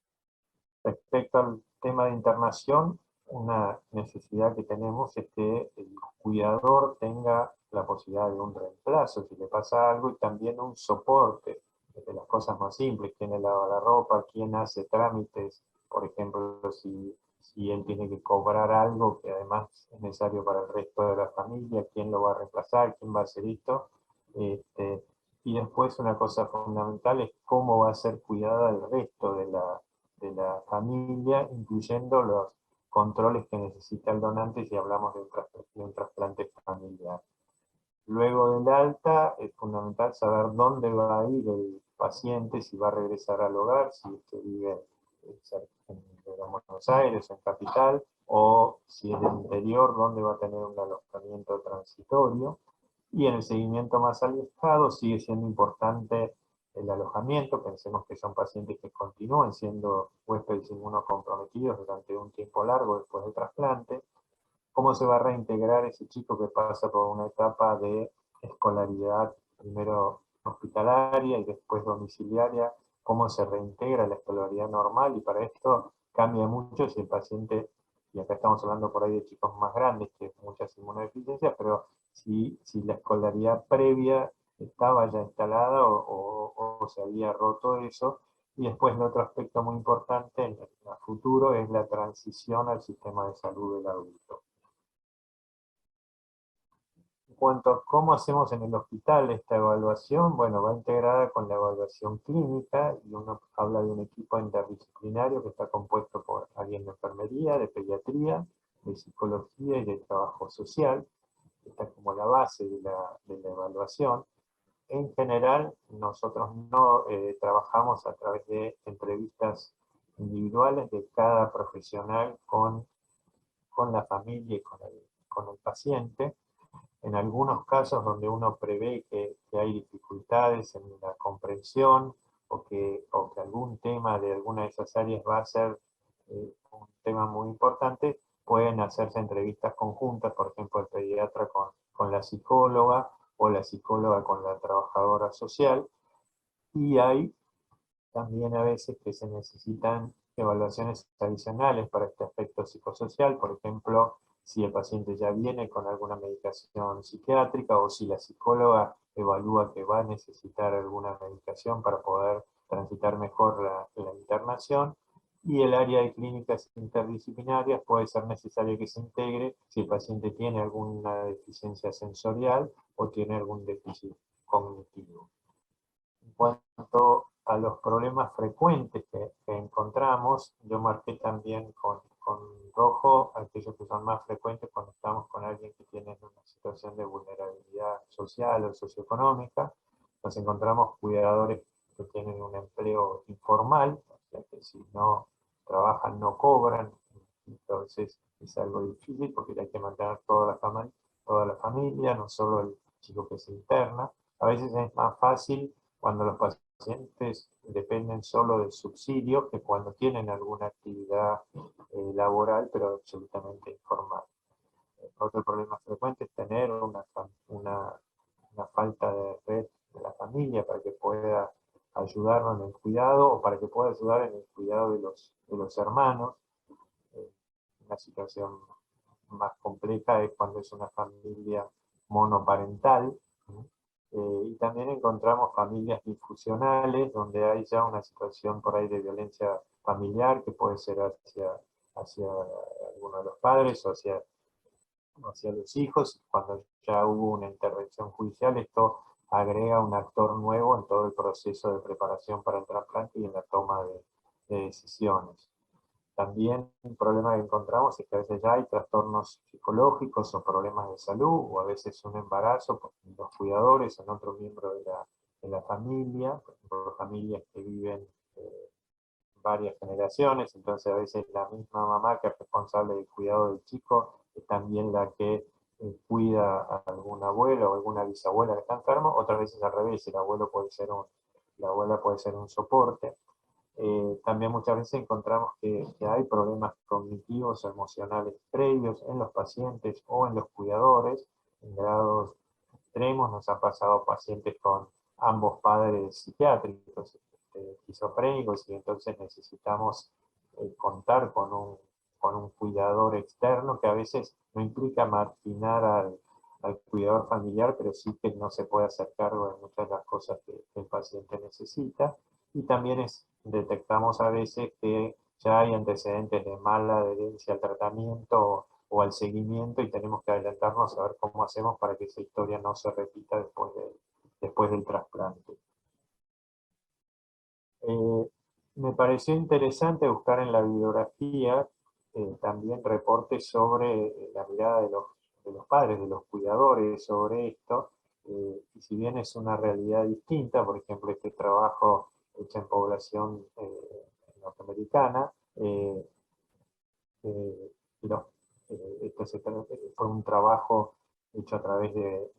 Respecto al tema de internación, una necesidad que tenemos es que el cuidador tenga la posibilidad de un reemplazo si le pasa algo, y también un soporte. De las cosas cosas más simples, quién le lava la ropa, quién hace trámites, por ejemplo, si él tiene que cobrar algo que además es necesario para el resto de la familia, quién lo va a reemplazar, quién va a hacer esto. Y después una cosa fundamental es cómo va a ser cuidada el resto de la familia, incluyendo los controles que necesita el donante si hablamos de un trasplante familiar. Luego del alta es fundamental saber dónde va a ir el paciente, si va a regresar al hogar, si es que vive en Buenos Aires, en Capital, o si en el interior, dónde va a tener un alojamiento transitorio. Y en el seguimiento más alejado sigue siendo importante el alojamiento. Pensemos que son pacientes que continúan siendo huéspedes inmunocomprometidos durante un tiempo largo después del trasplante. ¿Cómo se va a reintegrar ese chico que pasa por una etapa de escolaridad, primero hospitalaria y después domiciliaria? ¿Cómo se reintegra la escolaridad normal? Y para esto cambia mucho si el paciente, y acá estamos hablando por ahí de chicos más grandes que muchas inmunodeficiencias, pero si la escolaridad previa estaba ya instalada o se había roto eso. Y después el otro aspecto muy importante en el futuro es la transición al sistema de salud del adulto. En cuanto a cómo hacemos en el hospital esta evaluación, bueno, va integrada con la evaluación clínica y uno habla de un equipo interdisciplinario que está compuesto por alguien de enfermería, de pediatría, de psicología y de trabajo social. Esta es como la base de la evaluación. En general, nosotros no trabajamos a través de entrevistas individuales de cada profesional con la familia y con el paciente. En algunos casos donde uno prevé que hay dificultades en la comprensión o que algún tema de alguna de esas áreas va a ser un tema muy importante, pueden hacerse entrevistas conjuntas, por ejemplo, el pediatra con la psicóloga o la psicóloga con la trabajadora social. Y hay también a veces que se necesitan evaluaciones adicionales para este aspecto psicosocial, por ejemplo, si el paciente ya viene con alguna medicación psiquiátrica o si la psicóloga evalúa que va a necesitar alguna medicación para poder transitar mejor la internación. Y el área de clínicas interdisciplinarias puede ser necesario que se integre si el paciente tiene alguna deficiencia sensorial o tiene algún déficit cognitivo. En cuanto a los problemas frecuentes que encontramos, yo marqué también con rojo aquellos que son más frecuentes cuando estamos con alguien que tiene una situación de vulnerabilidad social o socioeconómica. Nos encontramos cuidadores que tienen un empleo informal, o sea que si no trabajan no cobran, entonces es algo difícil porque hay que mantener toda la familia, no solo el chico que se interna. A veces es más fácil cuando los pacientes dependen solo del subsidio que cuando tienen alguna actividad laboral, pero absolutamente informal. Otro problema frecuente es tener una falta de red de la familia para que pueda ayudarnos en el cuidado o para que pueda ayudar en el cuidado de los hermanos. Una situación más compleja es cuando es una familia monoparental. Y también encontramos familias disfuncionales donde hay ya una situación por ahí de violencia familiar que puede ser hacia alguno de los padres o hacia los hijos. Cuando ya hubo una intervención judicial, esto agrega un actor nuevo en todo el proceso de preparación para el trasplante y en la toma de decisiones. También un problema que encontramos es que a veces ya hay trastornos psicológicos o problemas de salud, o a veces un embarazo por los cuidadores o en otro miembro de la familia, por ejemplo, familias que viven varias generaciones, entonces a veces la misma mamá que es responsable del cuidado del chico es también la que cuida a algún abuelo o alguna bisabuela que está enfermo, otras veces al revés, la abuela puede ser un soporte. También muchas veces encontramos que hay problemas cognitivos o emocionales previos en los pacientes o en los cuidadores, en grados extremos. Nos ha pasado pacientes con ambos padres psiquiátricos, esquizofrénicos, y entonces necesitamos contar con un cuidador externo que a veces no implica marginar al cuidador familiar, pero sí que no se puede hacer cargo de muchas de las cosas que el paciente necesita. Y también detectamos a veces que ya hay antecedentes de mala adherencia al tratamiento o al seguimiento, y tenemos que adelantarnos a ver cómo hacemos para que esa historia no se repita después del trasplante. Me pareció interesante buscar en la bibliografía también reportes sobre la mirada de los padres, de los cuidadores sobre esto, y si bien es una realidad distinta, por ejemplo, este trabajo hecho en población norteamericana, los, fue un trabajo hecho a través de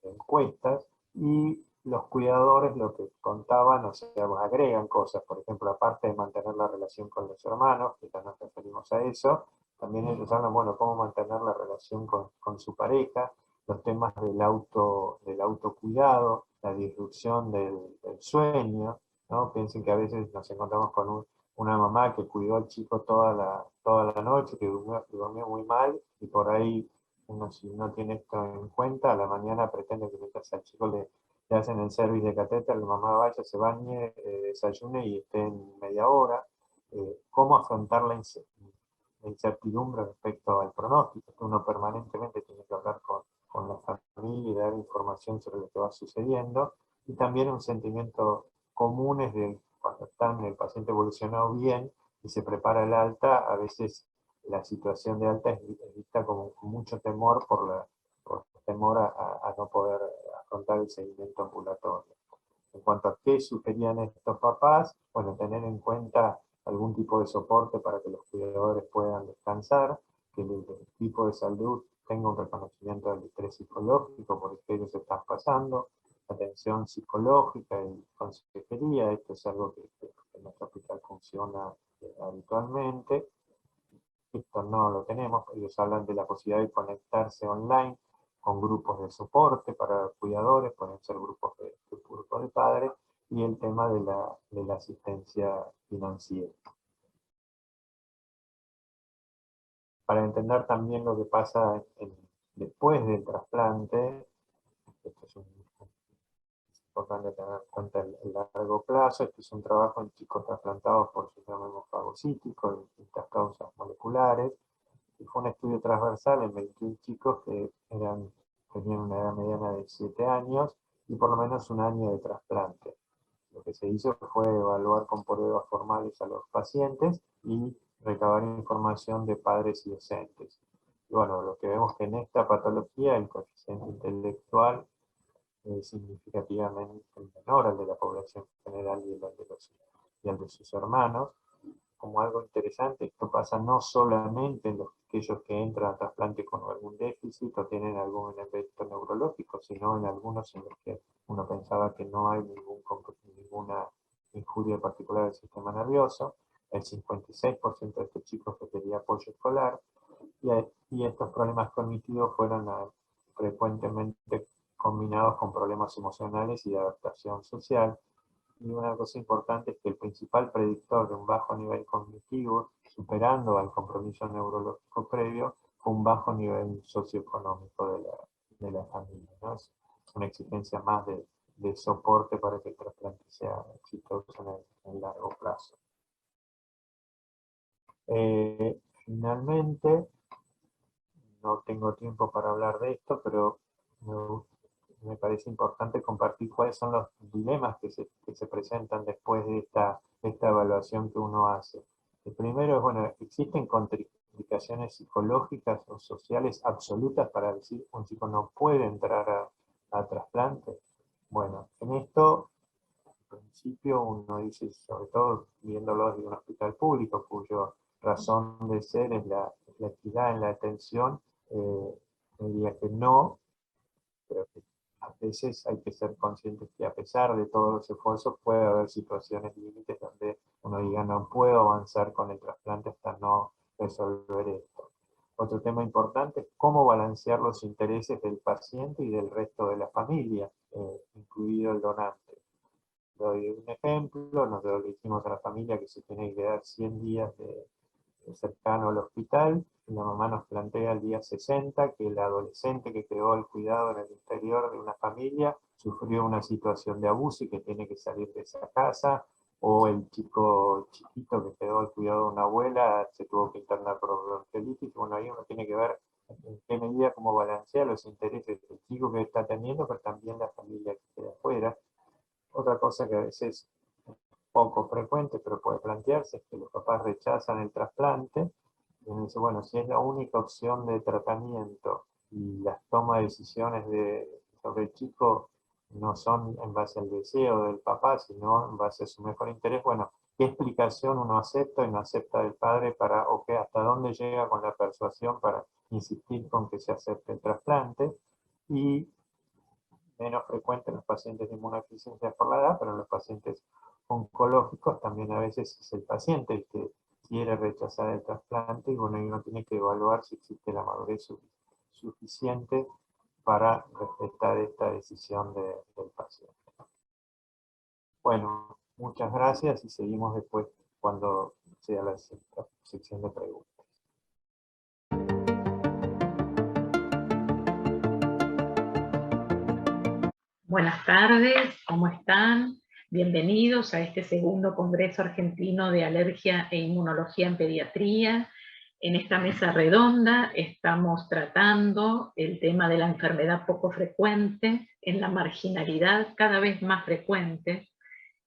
encuestas, y los cuidadores lo que contaban, o sea, agregan cosas, por ejemplo, aparte de mantener la relación con los hermanos, que ya nos referimos a eso, también ellos hablan, bueno, cómo mantener la relación con su pareja, los temas del autocuidado, la disrupción del sueño, ¿no? Piensen que a veces nos encontramos con una mamá que cuidó al chico toda la noche, que durmió muy mal, y por ahí uno, si no tiene esto en cuenta, a la mañana pretende que mientras al chico le hacen el service de catéter, la mamá vaya, se bañe, desayune y esté en media hora. ¿Cómo afrontar la incertidumbre respecto al pronóstico? Que uno permanentemente tiene que hablar con la familia y dar información sobre lo que va sucediendo, y también un sentimiento común es de cuando el paciente evolucionado bien y se prepara el alta, a veces la situación de alta es vista como con mucho temor por temor a no poder afrontar el seguimiento ambulatorio. En cuanto a qué sugerían estos papás, bueno, tener en cuenta algún tipo de soporte para que los cuidadores puedan descansar, que el equipo de salud tenga un reconocimiento del estrés psicológico por el que ellos están pasando, atención psicológica y consejería. Esto es algo que en nuestro hospital funciona habitualmente. Esto no lo tenemos. Ellos hablan de la posibilidad de conectarse online con grupos de soporte para cuidadores, pueden ser grupos de padres, y el tema de la asistencia financiera. Para entender también lo que pasa después del trasplante, esto es importante tener en cuenta el largo plazo. Este es un trabajo en chicos trasplantados por síndrome hemofagocítico de distintas causas moleculares, y fue un estudio transversal en 21 chicos que tenían una edad mediana de 7 años y por lo menos un año de trasplante. Lo que se hizo fue evaluar con pruebas formales a los pacientes y recabar información de padres y docentes. Y bueno, lo que vemos que en esta patología el coeficiente intelectual es significativamente menor al de la población general y al de sus hermanos. Como algo interesante, esto pasa no solamente en aquellos que entran a trasplante con algún déficit o tienen algún evento neurológico, sino en algunos en los que uno pensaba que no hay ninguna injuria particular del sistema nervioso. El 56% de estos chicos requería apoyo escolar, y estos problemas cognitivos fueron frecuentemente combinados con problemas emocionales y de adaptación social. Y una cosa importante es que el principal predictor de un bajo nivel cognitivo, superando al compromiso neurológico previo, fue un bajo nivel socioeconómico de la familia, ¿no? Es una exigencia más de soporte para que el trasplante sea exitoso en el largo plazo. Finalmente, no tengo tiempo para hablar de esto, pero me parece importante compartir cuáles son los dilemas que se presentan después de esta evaluación que uno hace. El primero es, bueno, ¿existen contraindicaciones psicológicas o sociales absolutas para decir un chico no puede entrar a trasplante? Bueno, en esto, al principio uno dice, sobre todo viéndolo desde un hospital público, cuya razón de ser es la equidad en la atención, me diría que no, pero que a veces hay que ser conscientes que a pesar de todos los esfuerzos puede haber situaciones límites donde uno diga no puedo avanzar con el trasplante hasta no resolver esto. Otro tema importante es cómo balancear los intereses del paciente y del resto de la familia, incluido el donante. Doy un ejemplo, nosotros le dijimos a la familia que se tiene que dar 100 días cercano al hospital. La mamá nos plantea el día 60 que el adolescente que quedó al cuidado en el interior de una familia sufrió una situación de abuso y que tiene que salir de esa casa, o el chico chiquito que quedó al cuidado de una abuela se tuvo que internar por bronquiolitis. Bueno, ahí uno tiene que ver en qué medida, cómo balancea los intereses del chico que está atendiendo, pero también la familia que queda afuera. Otra cosa que a veces es poco frecuente, pero puede plantearse, es que los papás rechazan el trasplante. Y uno dice, bueno, si es la única opción de tratamiento y las tomas de decisiones sobre el chico no son en base al deseo del papá, sino en base a su mejor interés, bueno, ¿qué explicación uno acepta y no acepta del padre o qué, hasta dónde llega con la persuasión para insistir con que se acepte el trasplante? Y menos frecuente en los pacientes de inmunodeficiencia por la edad, pero en los pacientes oncológicos también a veces es el paciente el que quiere rechazar el trasplante, y bueno, uno tiene que evaluar si existe la madurez suficiente para respetar esta decisión del paciente. Bueno, muchas gracias y seguimos después cuando sea la sección de preguntas. Buenas tardes, ¿cómo están? Bienvenidos a este segundo Congreso Argentino de Alergia e Inmunología en Pediatría. En esta mesa redonda estamos tratando el tema de la enfermedad poco frecuente en la marginalidad cada vez más frecuente.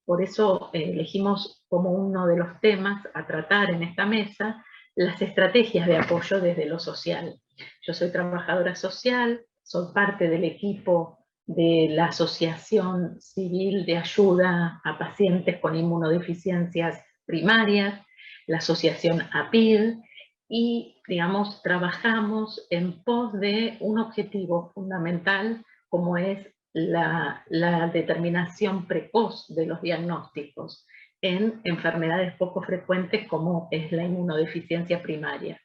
Por eso elegimos como uno de los temas a tratar en esta mesa las estrategias de apoyo desde lo social. Yo soy trabajadora social, soy parte del equipo de la Asociación Civil de Ayuda a Pacientes con Inmunodeficiencias Primarias, la Asociación APID, y, digamos, trabajamos en pos de un objetivo fundamental como es la determinación precoz de los diagnósticos en enfermedades poco frecuentes como es la inmunodeficiencia primaria.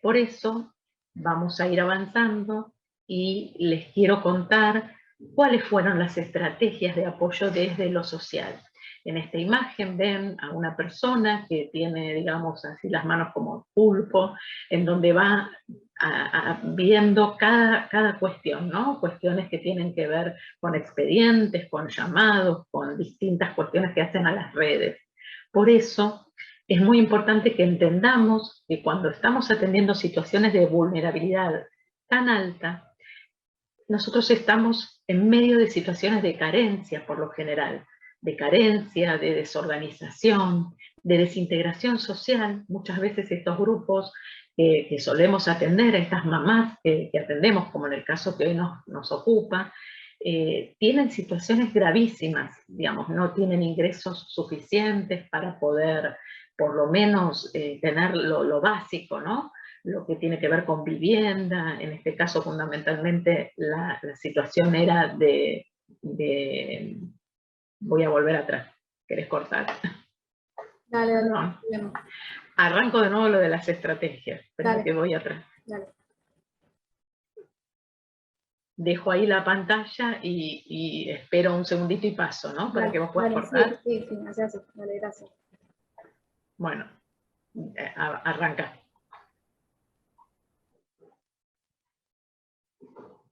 Por eso vamos a ir avanzando y les quiero contar cuáles fueron las estrategias de apoyo desde lo social. En esta imagen ven a una persona que tiene, digamos, así las manos como pulpo, en donde va viendo cada cuestión, ¿no? Cuestiones que tienen que ver con expedientes, con llamados, con distintas cuestiones que hacen a las redes. Por eso es muy importante que entendamos que cuando estamos atendiendo situaciones de vulnerabilidad tan alta, nosotros estamos en medio de situaciones de carencia por lo general, de carencia, de desorganización, de desintegración social. Muchas veces estos grupos que solemos atender, a estas mamás que atendemos, como en el caso que hoy nos ocupa, tienen situaciones gravísimas, digamos, no tienen ingresos suficientes para poder por lo menos tener lo básico, ¿no? Lo que tiene que ver con vivienda. En este caso fundamentalmente la situación era de... Voy a volver atrás, ¿querés cortar? Dale, dale. No. Arranco de nuevo lo de las estrategias, pero que voy atrás. Dale. Dejo ahí la pantalla y espero un segundito y paso, ¿no? Para que vos puedas cortar. Sí, gracias. Dale, gracias. Bueno, arranca.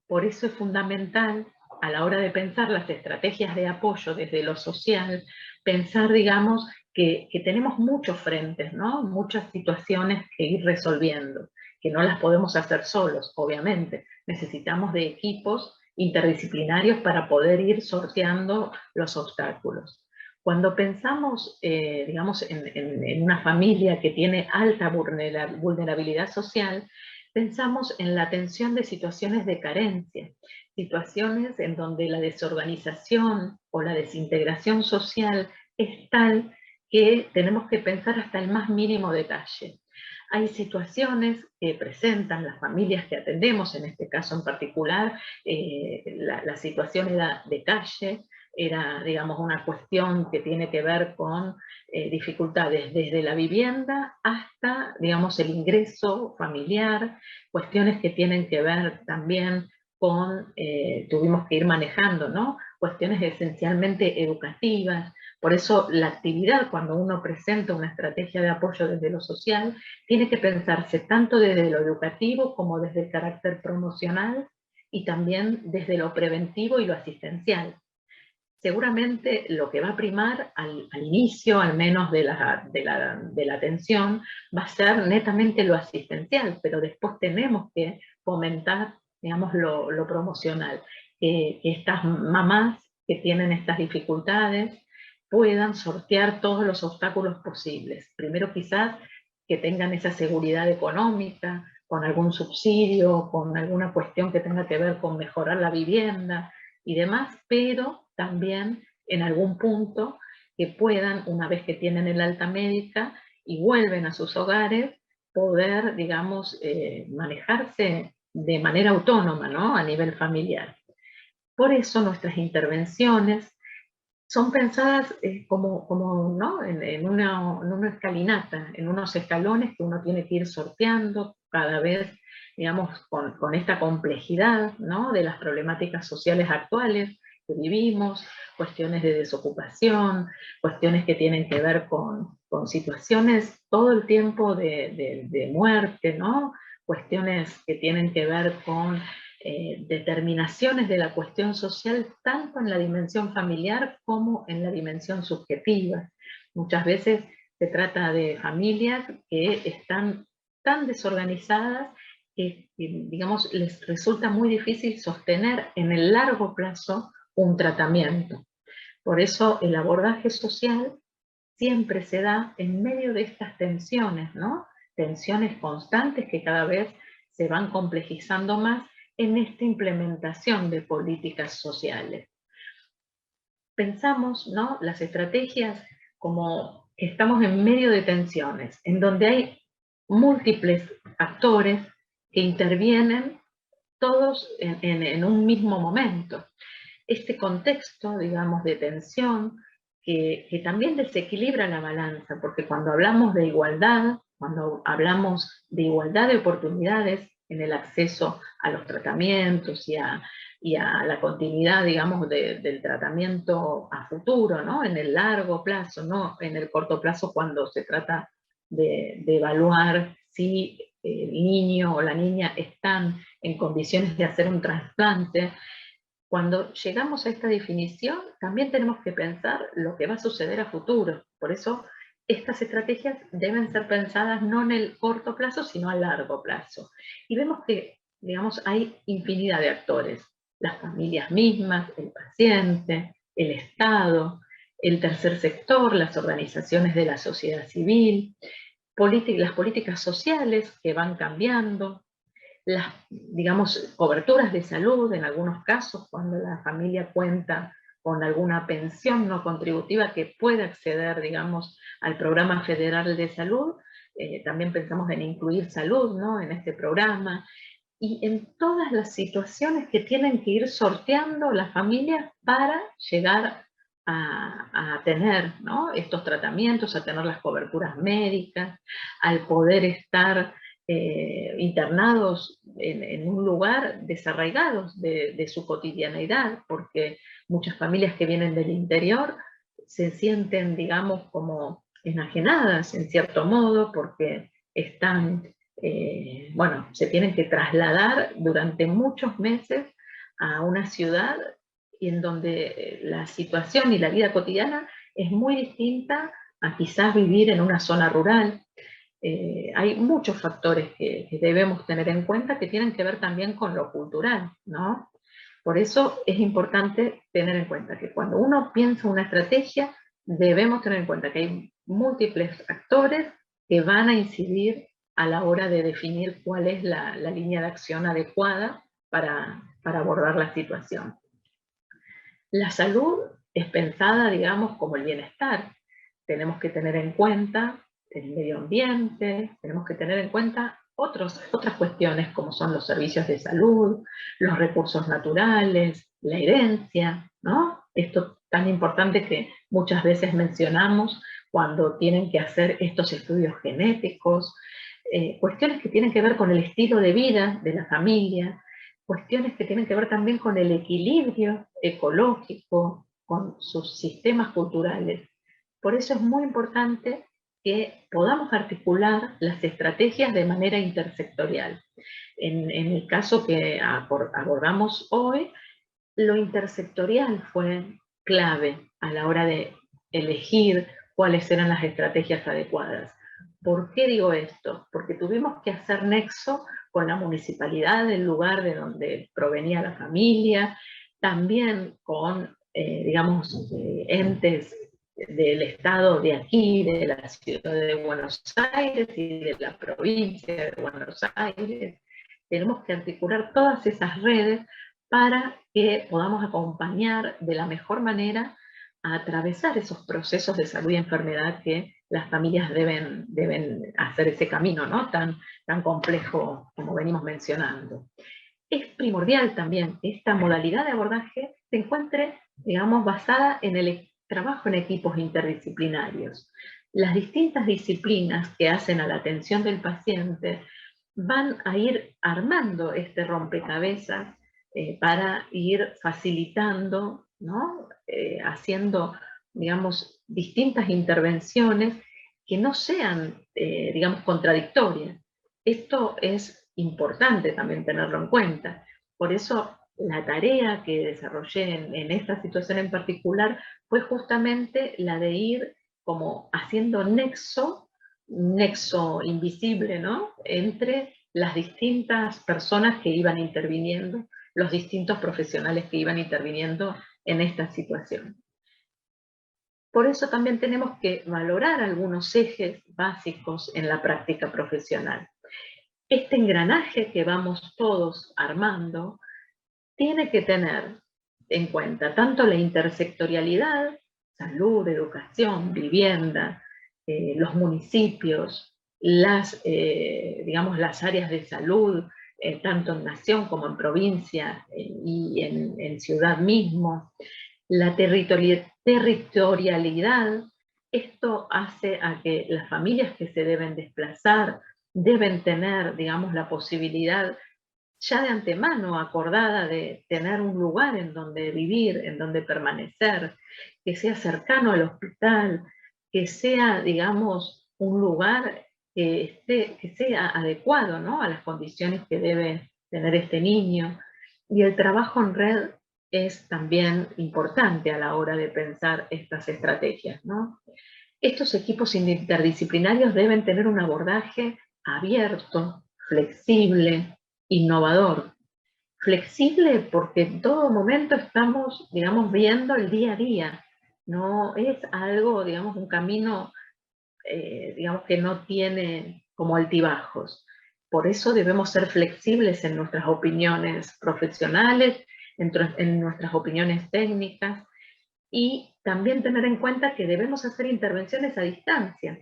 Por eso es fundamental, a la hora de pensar las estrategias de apoyo desde lo social, pensar, digamos, que tenemos muchos frentes, ¿no? Muchas situaciones que ir resolviendo, que no las podemos hacer solos, obviamente. Necesitamos de equipos interdisciplinarios para poder ir sorteando los obstáculos. Cuando pensamos, digamos, en una familia que tiene alta vulnerabilidad social, pensamos en la atención de situaciones de carencia, situaciones en donde la desorganización o la desintegración social es tal que tenemos que pensar hasta el más mínimo detalle. Hay situaciones que presentan las familias que atendemos, en este caso en particular, la situación era de calle, era, digamos, una cuestión que tiene que ver con dificultades desde la vivienda hasta, digamos, el ingreso familiar, cuestiones que tienen que ver también con, tuvimos que ir manejando, ¿no? cuestiones esencialmente educativas. Por eso la actividad, cuando uno presenta una estrategia de apoyo desde lo social, tiene que pensarse tanto desde lo educativo como desde el carácter promocional y también desde lo preventivo y lo asistencial. Seguramente lo que va a primar al inicio, al menos de la atención, va a ser netamente lo asistencial, pero después tenemos que fomentar, digamos, lo promocional. Que estas mamás que tienen estas dificultades puedan sortear todos los obstáculos posibles. Primero quizás que tengan esa seguridad económica, con algún subsidio, con alguna cuestión que tenga que ver con mejorar la vivienda y demás, pero también en algún punto que puedan, una vez que tienen el alta médica y vuelven a sus hogares, poder, digamos, manejarse de manera autónoma, ¿no? A nivel familiar. Por eso nuestras intervenciones son pensadas como ¿no? en una escalinata, en unos escalones que uno tiene que ir sorteando cada vez, digamos, con esta complejidad, ¿no? De las problemáticas sociales actuales que vivimos, cuestiones de desocupación, cuestiones que tienen que ver con situaciones todo el tiempo de muerte, ¿no? Cuestiones que tienen que ver con determinaciones de la cuestión social, tanto en la dimensión familiar como en la dimensión subjetiva. Muchas veces se trata de familias que están tan desorganizadas que, digamos, les resulta muy difícil sostener en el largo plazo un tratamiento. Por eso el abordaje social siempre se da en medio de estas tensiones, ¿no? Tensiones constantes que cada vez se van complejizando más en esta implementación de políticas sociales. Pensamos, ¿no? Las estrategias como que estamos en medio de tensiones, en donde hay múltiples actores que intervienen todos en un mismo momento. Este contexto, digamos, de tensión, que también desequilibra la balanza, porque cuando hablamos de igualdad, cuando hablamos de igualdad de oportunidades en el acceso a los tratamientos y a la continuidad, digamos, del tratamiento a futuro, ¿no? En el largo plazo, no en el corto plazo cuando se trata de evaluar si el niño o la niña están en condiciones de hacer un trasplante. Cuando llegamos a esta definición, también tenemos que pensar lo que va a suceder a futuro. Por eso, estas estrategias deben ser pensadas no en el corto plazo, sino a largo plazo. Y vemos que, digamos, hay infinidad de actores. Las familias mismas, el paciente, el Estado, el tercer sector, las organizaciones de la sociedad civil, las políticas sociales que van cambiando, las, digamos, coberturas de salud en algunos casos, cuando la familia cuenta con alguna pensión no contributiva que pueda acceder, digamos, al programa federal de salud. También pensamos en incluir salud, ¿no? En este programa. Y en todas las situaciones que tienen que ir sorteando las familias para llegar a tener, ¿no? Estos tratamientos, a tener las coberturas médicas, al poder estar internados en un lugar desarraigados de su cotidianeidad, porque muchas familias que vienen del interior se sienten, digamos, como enajenadas en cierto modo, porque están, bueno, se tienen que trasladar durante muchos meses a una ciudad en donde la situación y la vida cotidiana es muy distinta a quizás vivir en una zona rural. Hay muchos factores que debemos tener en cuenta que tienen que ver también con lo cultural, ¿no? Por eso es importante tener en cuenta que cuando uno piensa una estrategia, debemos tener en cuenta que hay múltiples actores que van a incidir a la hora de definir cuál es la línea de acción adecuada para abordar la situación. La salud es pensada, digamos, como el bienestar. Tenemos que tener en cuenta el medio ambiente, tenemos que tener en cuenta otras cuestiones como son los servicios de salud, los recursos naturales, la herencia, ¿no? Esto tan importante que muchas veces mencionamos cuando tienen que hacer estos estudios genéticos, cuestiones que tienen que ver con el estilo de vida de la familia, cuestiones que tienen que ver también con el equilibrio ecológico, con sus sistemas culturales. Por eso es muy importante que podamos articular las estrategias de manera intersectorial. En el caso que abordamos hoy, lo intersectorial fue clave a la hora de elegir cuáles eran las estrategias adecuadas. ¿Por qué digo esto? Porque tuvimos que hacer nexo con la municipalidad del lugar de donde provenía la familia, también con, digamos, entes del estado de aquí, de la ciudad de Buenos Aires y de la provincia de Buenos Aires. Tenemos que articular todas esas redes para que podamos acompañar de la mejor manera a atravesar esos procesos de salud y enfermedad que las familias deben hacer ese camino, ¿no? tan complejo como venimos mencionando. Es primordial también que esta modalidad de abordaje se encuentre, digamos, basada en el trabajo en equipos interdisciplinarios. Las distintas disciplinas que hacen a la atención del paciente van a ir armando este rompecabezas para ir facilitando, ¿no? Haciendo, digamos, distintas intervenciones que no sean, digamos, contradictorias. Esto es importante también tenerlo en cuenta. Por eso la tarea que desarrollé en esta situación en particular fue justamente la de ir como haciendo nexo invisible, ¿no? Entre las distintas personas que iban interviniendo, los distintos profesionales que iban interviniendo en esta situación. Por eso también tenemos que valorar algunos ejes básicos en la práctica profesional. Este engranaje que vamos todos armando tiene que tener en cuenta tanto la intersectorialidad, salud, educación, vivienda, los municipios, digamos, las áreas de salud, tanto en nación como en provincia y en ciudad mismo. La territorialidad, esto hace a que las familias que se deben desplazar deben tener, digamos, la posibilidad ya de antemano acordada de tener un lugar en donde vivir, en donde permanecer, que sea cercano al hospital, que sea, digamos, un lugar que sea adecuado, ¿no? A las condiciones que debe tener este niño. Y el trabajo en red es también importante a la hora de pensar estas estrategias, ¿no? Estos equipos interdisciplinarios deben tener un abordaje abierto, flexible, innovador. Flexible porque en todo momento estamos, digamos, viendo el día a día. No es algo, digamos, un camino, digamos, que no tiene como altibajos. Por eso debemos ser flexibles en nuestras opiniones profesionales, en nuestras opiniones técnicas, y también tener en cuenta que debemos hacer intervenciones a distancia.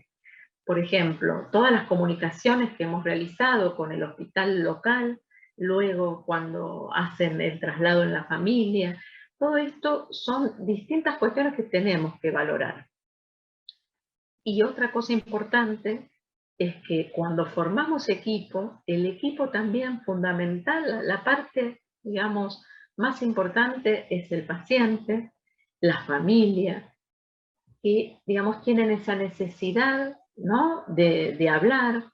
Por ejemplo, todas las comunicaciones que hemos realizado con el hospital local, luego cuando hacen el traslado en la familia, todo esto son distintas cuestiones que tenemos que valorar. Y otra cosa importante es que cuando formamos equipo, el equipo también fundamental, la parte, digamos, más importante es el paciente, la familia, que, digamos, tienen esa necesidad, ¿no? de hablar,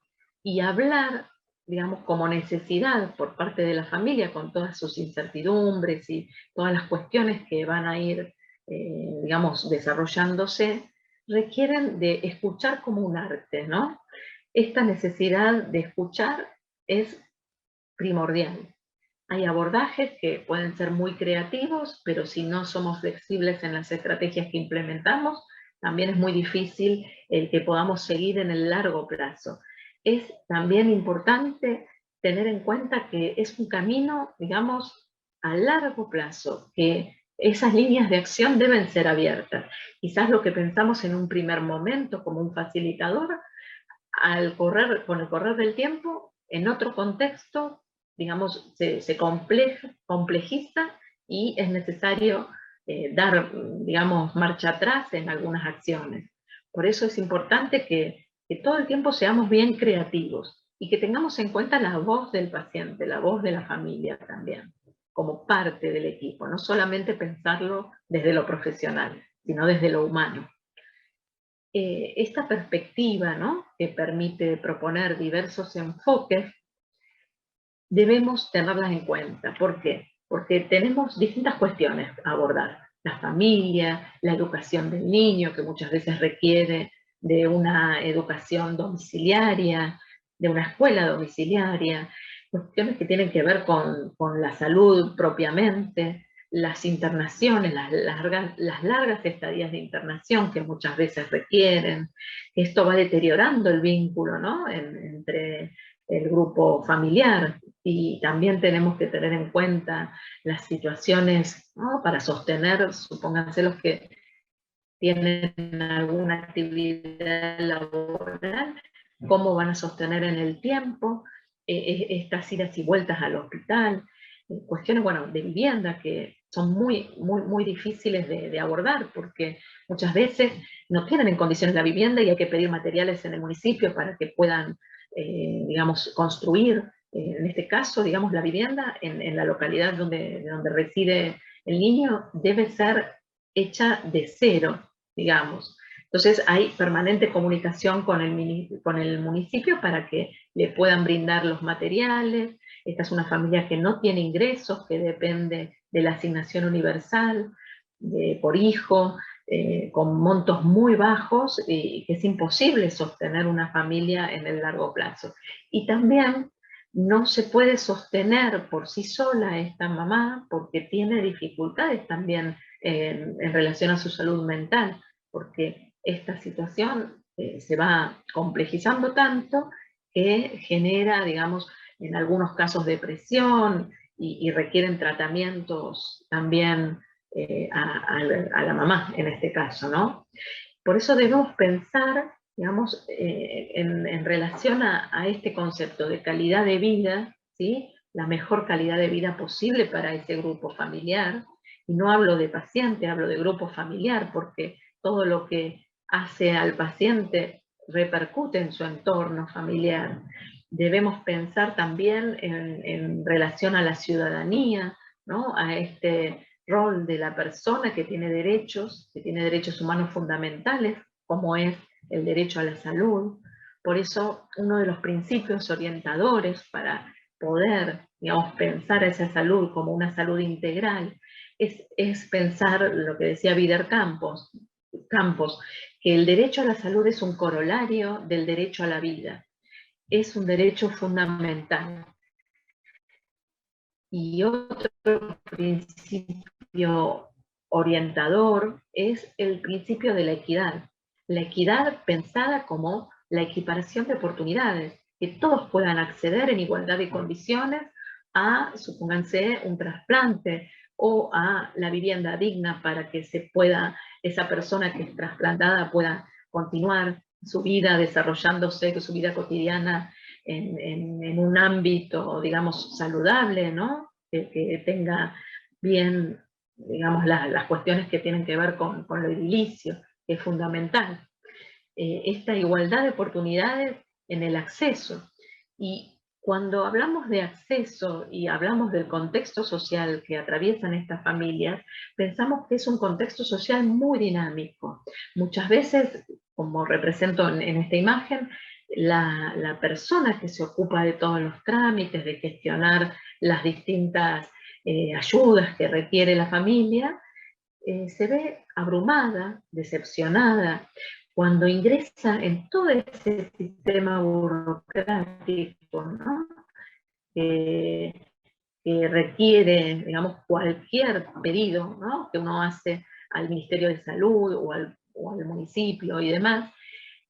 y hablar, digamos, como necesidad por parte de la familia, con todas sus incertidumbres y todas las cuestiones que van a ir, digamos, desarrollándose, requieren de escuchar como un arte, ¿no? Esta necesidad de escuchar es primordial. Hay abordajes que pueden ser muy creativos, pero si no somos flexibles en las estrategias que implementamos, también es muy difícil el que podamos seguir en el largo plazo. Es también importante tener en cuenta que es un camino, digamos, a largo plazo, que esas líneas de acción deben ser abiertas. Quizás lo que pensamos en un primer momento como un facilitador, con el correr del tiempo, en otro contexto, digamos, se complejiza y es necesario dar, digamos, marcha atrás en algunas acciones. Por eso es importante que todo el tiempo seamos bien creativos. y que tengamos en cuenta la voz del paciente, la voz de la familia también, como parte del equipo, no solamente pensarlo desde lo profesional, sino desde lo humano. Esta perspectiva, ¿no?, que permite proponer diversos enfoques, debemos tenerlas en cuenta. ¿Por qué? Porque tenemos distintas cuestiones a abordar. La familia, la educación del niño, que muchas veces requiere de una educación domiciliaria, de una escuela domiciliaria, cuestiones que tienen que ver con la salud propiamente, las internaciones, las largas estadías de internación que muchas veces requieren. Esto va deteriorando el vínculo, ¿no?, entre el grupo familiar, y también tenemos que tener en cuenta las situaciones, ¿no?, para sostener, supónganse los que tienen alguna actividad laboral, cómo van a sostener en el tiempo estas idas y vueltas al hospital, cuestiones, bueno, de vivienda que son muy difíciles de abordar, porque muchas veces no tienen en condiciones la vivienda y hay que pedir materiales en el municipio para que puedan, digamos, construir, en este caso, digamos, la vivienda en la localidad donde reside el niño debe ser hecha de cero, digamos. Entonces hay permanente comunicación con el municipio para que le puedan brindar los materiales. Esta es una familia que no tiene ingresos, que depende de la asignación universal por hijo, con montos muy bajos, y que es imposible sostener una familia en el largo plazo. Y también no se puede sostener por sí sola esta mamá porque tiene dificultades también en relación a su salud mental, porque esta situación se va complejizando tanto que genera, digamos, en algunos casos depresión y requieren tratamientos también a la mamá en este caso, ¿no? Por eso debemos pensar, digamos, en relación a este concepto de calidad de vida, ¿sí?, la mejor calidad de vida posible para ese grupo familiar. Y no hablo de paciente, hablo de grupo familiar, porque todo lo que hace al paciente repercute en su entorno familiar. Debemos pensar también en relación a la ciudadanía, ¿no?, a este rol de la persona que tiene derechos humanos fundamentales, como es el derecho a la salud. Por eso, uno de los principios orientadores para poder, digamos, pensar esa salud como una salud integral es pensar lo que decía Vider Campos, que el derecho a la salud es un corolario del derecho a la vida. Es un derecho fundamental. Y otro principio orientador es el principio de la equidad. La equidad pensada como la equiparación de oportunidades, que todos puedan acceder en igualdad de condiciones a, supónganse, un trasplante o a la vivienda digna para que esa persona que es trasplantada pueda continuar su vida desarrollándose, su vida cotidiana en un ámbito, digamos, saludable, ¿no?, que tenga bien, digamos, las cuestiones que tienen que ver con lo edilicio, que es fundamental. Esta igualdad de oportunidades en el acceso. Y cuando hablamos de acceso y hablamos del contexto social que atraviesan estas familias, pensamos que es un contexto social muy dinámico. Muchas veces, como represento en esta imagen, la persona que se ocupa de todos los trámites, de gestionar las distintas ayudas que requiere la familia, se ve abrumada, decepcionada, cuando ingresa en todo ese sistema burocrático, ¿no?, que requiere, digamos, cualquier pedido, ¿no?, que uno hace al Ministerio de Salud o al municipio y demás.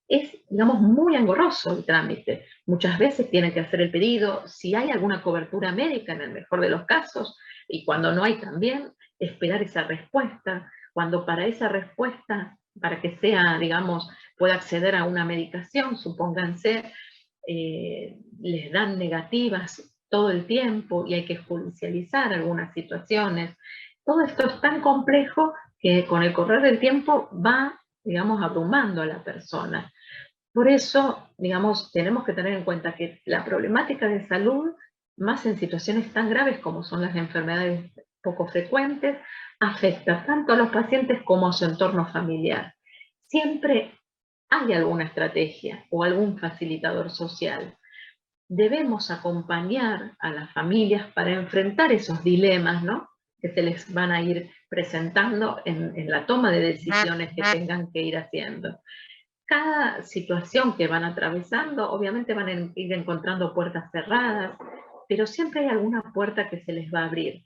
Es, digamos, muy engorroso el trámite. Muchas veces tienen que hacer el pedido, si hay alguna cobertura médica en el mejor de los casos, y cuando no hay también, esperar esa respuesta, cuando para esa respuesta, para que sea, digamos, pueda acceder a una medicación, supónganse, les dan negativas todo el tiempo y hay que judicializar algunas situaciones. Todo esto es tan complejo que con el correr del tiempo va, digamos, abrumando a la persona. Por eso, digamos, tenemos que tener en cuenta que la problemática de salud, más en situaciones tan graves como son las enfermedades poco frecuentes, afecta tanto a los pacientes como a su entorno familiar. Siempre hay alguna estrategia o algún facilitador social. Debemos acompañar a las familias para enfrentar esos dilemas, ¿no?, que se les van a ir presentando en la toma de decisiones que tengan que ir haciendo. Cada situación que van atravesando, obviamente van a ir encontrando puertas cerradas, pero siempre hay alguna puerta que se les va a abrir.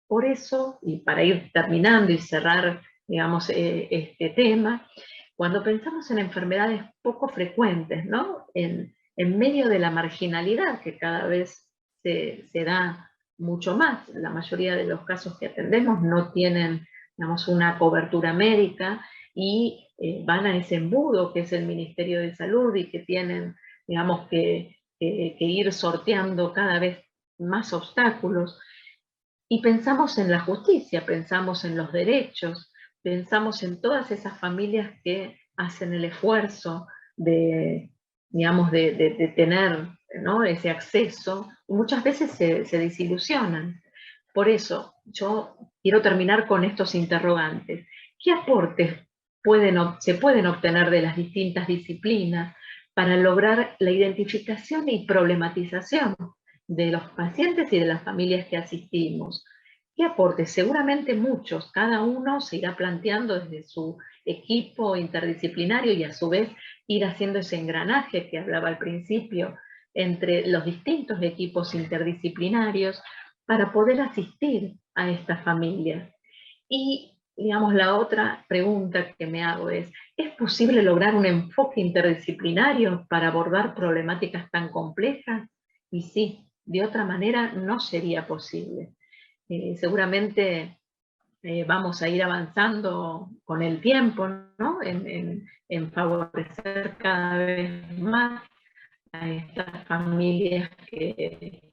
Por eso, y para ir terminando y cerrar, digamos, este tema, cuando pensamos en enfermedades poco frecuentes, ¿no?, en medio de la marginalidad que cada vez se da mucho más, la mayoría de los casos que atendemos no tienen, digamos, una cobertura médica y van a ese embudo que es el Ministerio de Salud y que tienen, digamos, que ir sorteando cada vez más obstáculos. Y pensamos en la justicia, pensamos en los derechos, pensamos en todas esas familias que hacen el esfuerzo de, digamos, de tener, ¿no?, ese acceso, y muchas veces se desilusionan. Por eso, yo quiero terminar con estos interrogantes. ¿Qué aportes se pueden obtener de las distintas disciplinas para lograr la identificación y problematización de los pacientes y de las familias que asistimos? ¿Qué aportes? Seguramente muchos, cada uno se irá planteando desde su equipo interdisciplinario y a su vez ir haciendo ese engranaje que hablaba al principio entre los distintos equipos interdisciplinarios para poder asistir a estas familias. Y, digamos, la otra pregunta que me hago ¿es posible lograr un enfoque interdisciplinario para abordar problemáticas tan complejas? Y sí, de otra manera no sería posible. Seguramente vamos a ir avanzando con el tiempo, ¿no?, en favorecer cada vez más a estas familias que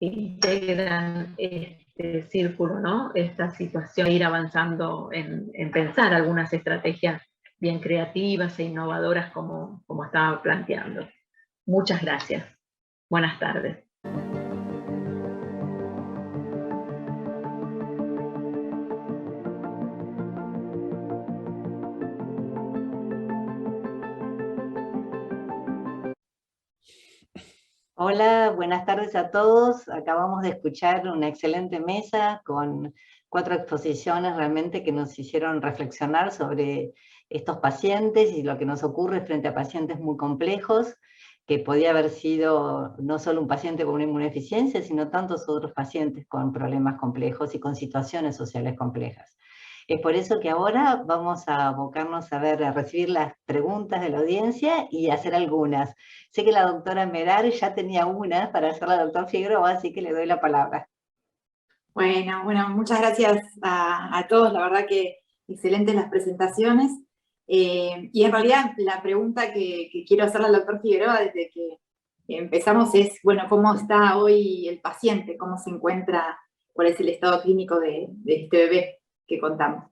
integran este círculo, ¿no?, esta situación, ir avanzando en pensar algunas estrategias bien creativas e innovadoras como estaba planteando. Muchas gracias. Buenas tardes. Hola, buenas tardes a todos. Acabamos de escuchar una excelente mesa con 4 exposiciones realmente que nos hicieron reflexionar sobre estos pacientes y lo que nos ocurre frente a pacientes muy complejos, que podía haber sido no solo un paciente con una inmunodeficiencia, sino tantos otros pacientes con problemas complejos y con situaciones sociales complejas. Es por eso que ahora vamos a abocarnos a recibir las preguntas de la audiencia y hacer algunas. Sé que la doctora Merar ya tenía una para hacerla al doctor Figueroa, así que le doy la palabra. Bueno, muchas gracias a todos, la verdad que excelentes las presentaciones. Y en realidad la pregunta que quiero hacerle al doctor Figueroa desde que empezamos es, bueno, ¿cómo está hoy el paciente? ¿Cómo se encuentra? ¿Cuál es el estado clínico de este bebé que contamos?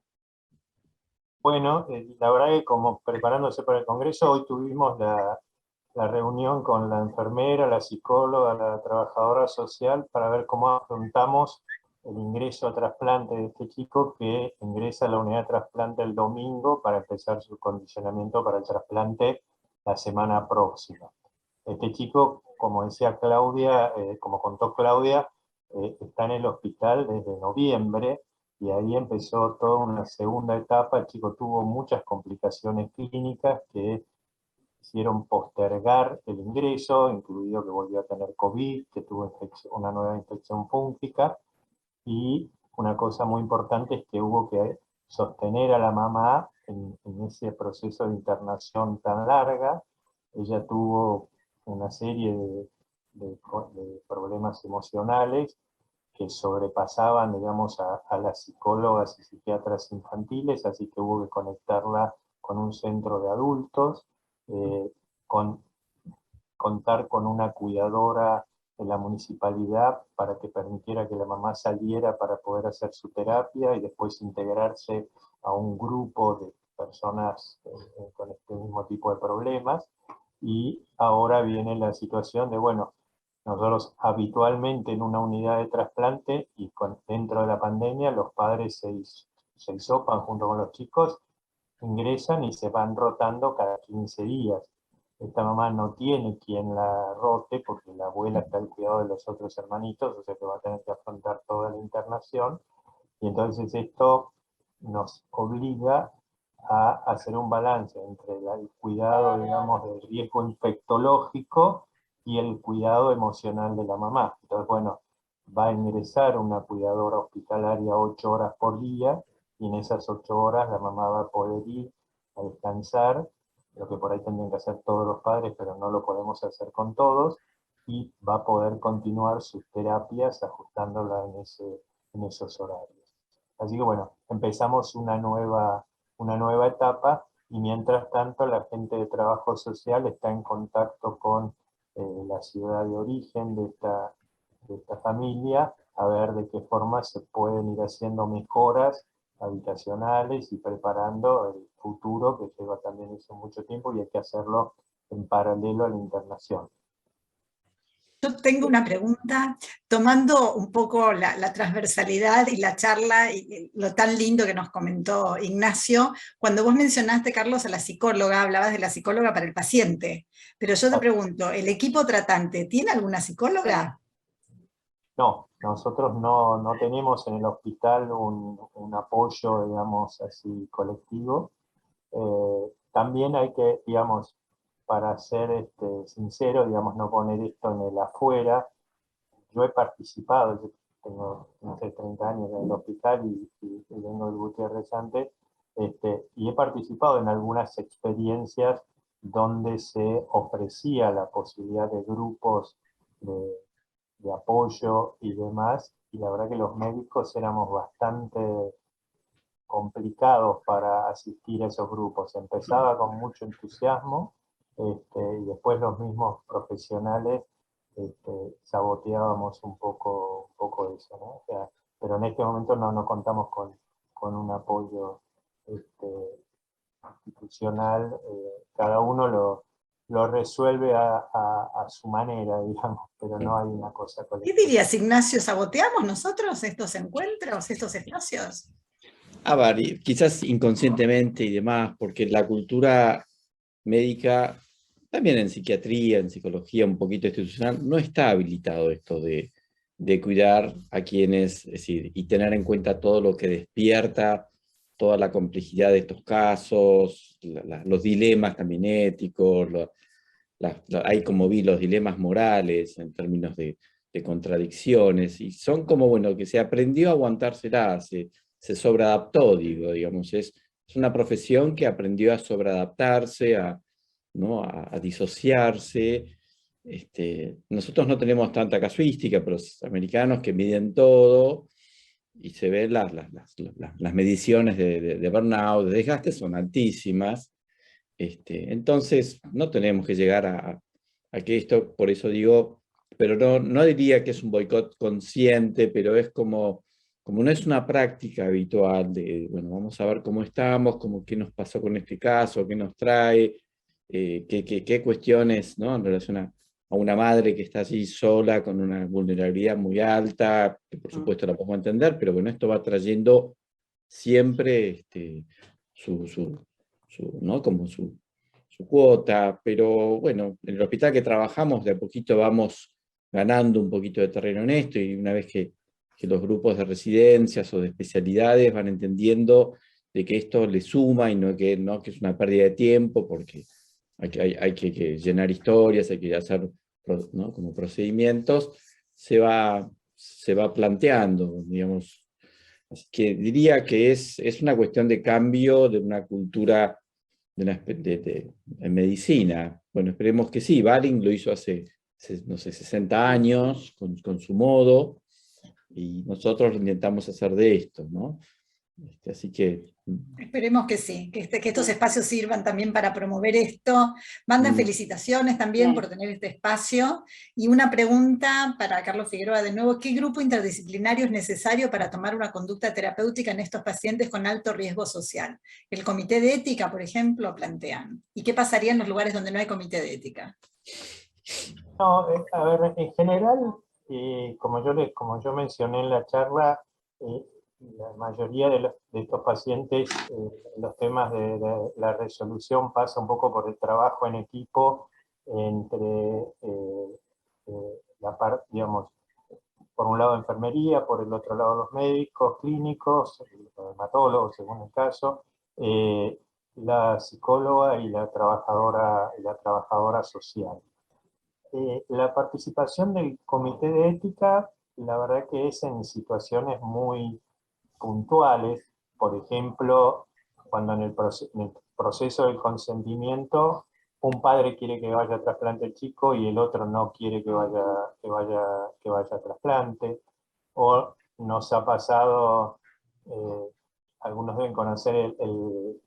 Bueno, la verdad que como preparándose para el congreso, hoy tuvimos la reunión con la enfermera, la psicóloga, la trabajadora social, para ver cómo afrontamos el ingreso a trasplante de este chico que ingresa a la unidad de trasplante el domingo para empezar su condicionamiento para el trasplante la semana próxima. Este chico, como decía Claudia, como contó Claudia, está en el hospital desde noviembre, y ahí empezó toda una segunda etapa. El chico tuvo muchas complicaciones clínicas que hicieron postergar el ingreso, incluido que volvió a tener COVID, que tuvo una nueva infección fúngica, y una cosa muy importante es que hubo que sostener a la mamá en ese proceso de internación tan larga. Ella tuvo una serie de problemas emocionales que sobrepasaban, digamos, a las psicólogas y psiquiatras infantiles, así que hubo que conectarla con un centro de adultos, contar con una cuidadora de la municipalidad para que permitiera que la mamá saliera para poder hacer su terapia y después integrarse a un grupo personas con este mismo tipo de problemas, y ahora viene la situación de, bueno, nosotros habitualmente en una unidad de trasplante y dentro de la pandemia los padres se hisopan junto con los chicos, ingresan y se van rotando cada 15 días. Esta mamá no tiene quien la rote porque la abuela está al cuidado de los otros hermanitos, o sea que va a tener que afrontar toda la internación, y entonces esto nos obliga a hacer un balance entre el cuidado, digamos, del riesgo infectológico y el cuidado emocional de la mamá. Entonces, bueno, va a ingresar una cuidadora hospitalaria 8 horas por día, y en esas 8 horas la mamá va a poder ir a descansar, lo que por ahí tendrían que hacer todos los padres, pero no lo podemos hacer con todos, y va a poder continuar sus terapias ajustándola en esos horarios. Así que bueno, empezamos una nueva etapa, y mientras tanto la gente de trabajo social está en contacto con la ciudad de origen de esta familia, a ver de qué forma se pueden ir haciendo mejoras habitacionales y preparando el futuro, que lleva también eso mucho tiempo y hay que hacerlo en paralelo a la internación. Yo tengo una pregunta, tomando un poco la transversalidad y la charla y lo tan lindo que nos comentó Ignacio. Cuando vos mencionaste, Carlos, a la psicóloga, hablabas de la psicóloga para el paciente, pero yo te pregunto, ¿el equipo tratante tiene alguna psicóloga? No, nosotros no tenemos en el hospital un apoyo, digamos, así colectivo. También hay que, digamos, para ser sincero, digamos, no poner esto en el afuera. Yo he participado, yo tengo, no sé, 30 años en el hospital y vengo del Gutiérrez antes, y he participado en algunas experiencias donde se ofrecía la posibilidad de grupos de apoyo y demás, y la verdad que los médicos éramos bastante complicados para asistir a esos grupos. Empezaba con mucho entusiasmo, y después los mismos profesionales saboteábamos un poco eso, ¿no? O sea, pero en este momento no contamos con un apoyo institucional, cada uno lo resuelve a su manera, digamos, pero no hay una cosa ¿Qué colectiva. dirías, Ignacio? ¿Saboteamos nosotros estos encuentros, estos espacios? Quizás inconscientemente y demás, porque la cultura médica, también en psiquiatría, en psicología, un poquito institucional, no está habilitado esto de cuidar a quienes, es decir, y tener en cuenta todo lo que despierta, toda la complejidad de estos casos, los dilemas también éticos, hay, como vi, los dilemas morales en términos de contradicciones, y son como, bueno, que se aprendió a aguantársela, se sobreadaptó, digamos, es una profesión que aprendió a sobreadaptarse, ¿no? a disociarse. Nosotros no tenemos tanta casuística, pero los americanos que miden todo, y se ven las mediciones de burnout, de desgaste, son altísimas. Entonces, no tenemos que llegar a que esto, por eso digo, pero no diría que es un boicot consciente, pero es como no es una práctica habitual de, bueno, vamos a ver cómo estamos, qué nos pasó con este caso, qué nos trae, qué cuestiones, ¿no? En relación a una madre que está allí sola con una vulnerabilidad muy alta, que por supuesto la podemos entender, pero bueno, esto va trayendo siempre ¿no? como su cuota, pero bueno, en el hospital que trabajamos de a poquito vamos ganando un poquito de terreno en esto, y una vez que los grupos de residencias o de especialidades van entendiendo de que esto le suma y no que es una pérdida de tiempo, porque hay que llenar historias, hay que hacer, ¿no? como procedimientos, se va planteando, digamos. Así que diría que es una cuestión de cambio de una cultura en medicina. Bueno, esperemos que sí. Baring lo hizo hace, no sé, 60 años, con su modo, y nosotros lo intentamos hacer de esto, ¿no? Así que... Esperemos que sí, que estos espacios sirvan también para promover esto. Manden felicitaciones también por tener este espacio. Y una pregunta para Carlos Figueroa de nuevo, ¿qué grupo interdisciplinario es necesario para tomar una conducta terapéutica en estos pacientes con alto riesgo social? ¿El comité de ética, por ejemplo, plantean? ¿Y qué pasaría en los lugares donde no hay comité de ética? No, a ver, en general, como yo mencioné en la charla, la mayoría de estos pacientes, los temas de la resolución pasa un poco por el trabajo en equipo entre la parte, digamos, por un lado enfermería, por el otro lado los médicos, clínicos, los dermatólogos según el caso, la psicóloga y la trabajadora social. La participación del comité de ética, la verdad que es en situaciones muy puntuales, por ejemplo, cuando en el proceso del consentimiento un padre quiere que vaya a trasplante el chico y el otro no quiere que vaya a trasplante, o nos ha pasado, algunos deben conocer el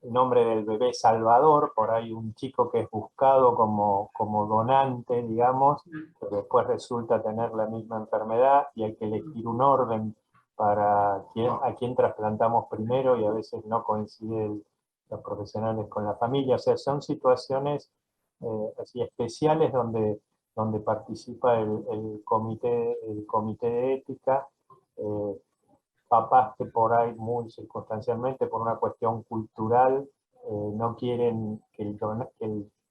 nombre del bebé Salvador, por ahí un chico que es buscado como donante, digamos, pero después resulta tener la misma enfermedad y hay que elegir un orden para a quién trasplantamos primero y a veces no coinciden los profesionales con la familia. O sea, son situaciones así especiales donde participa el comité de ética. Papás que por ahí muy circunstancialmente, por una cuestión cultural, no quieren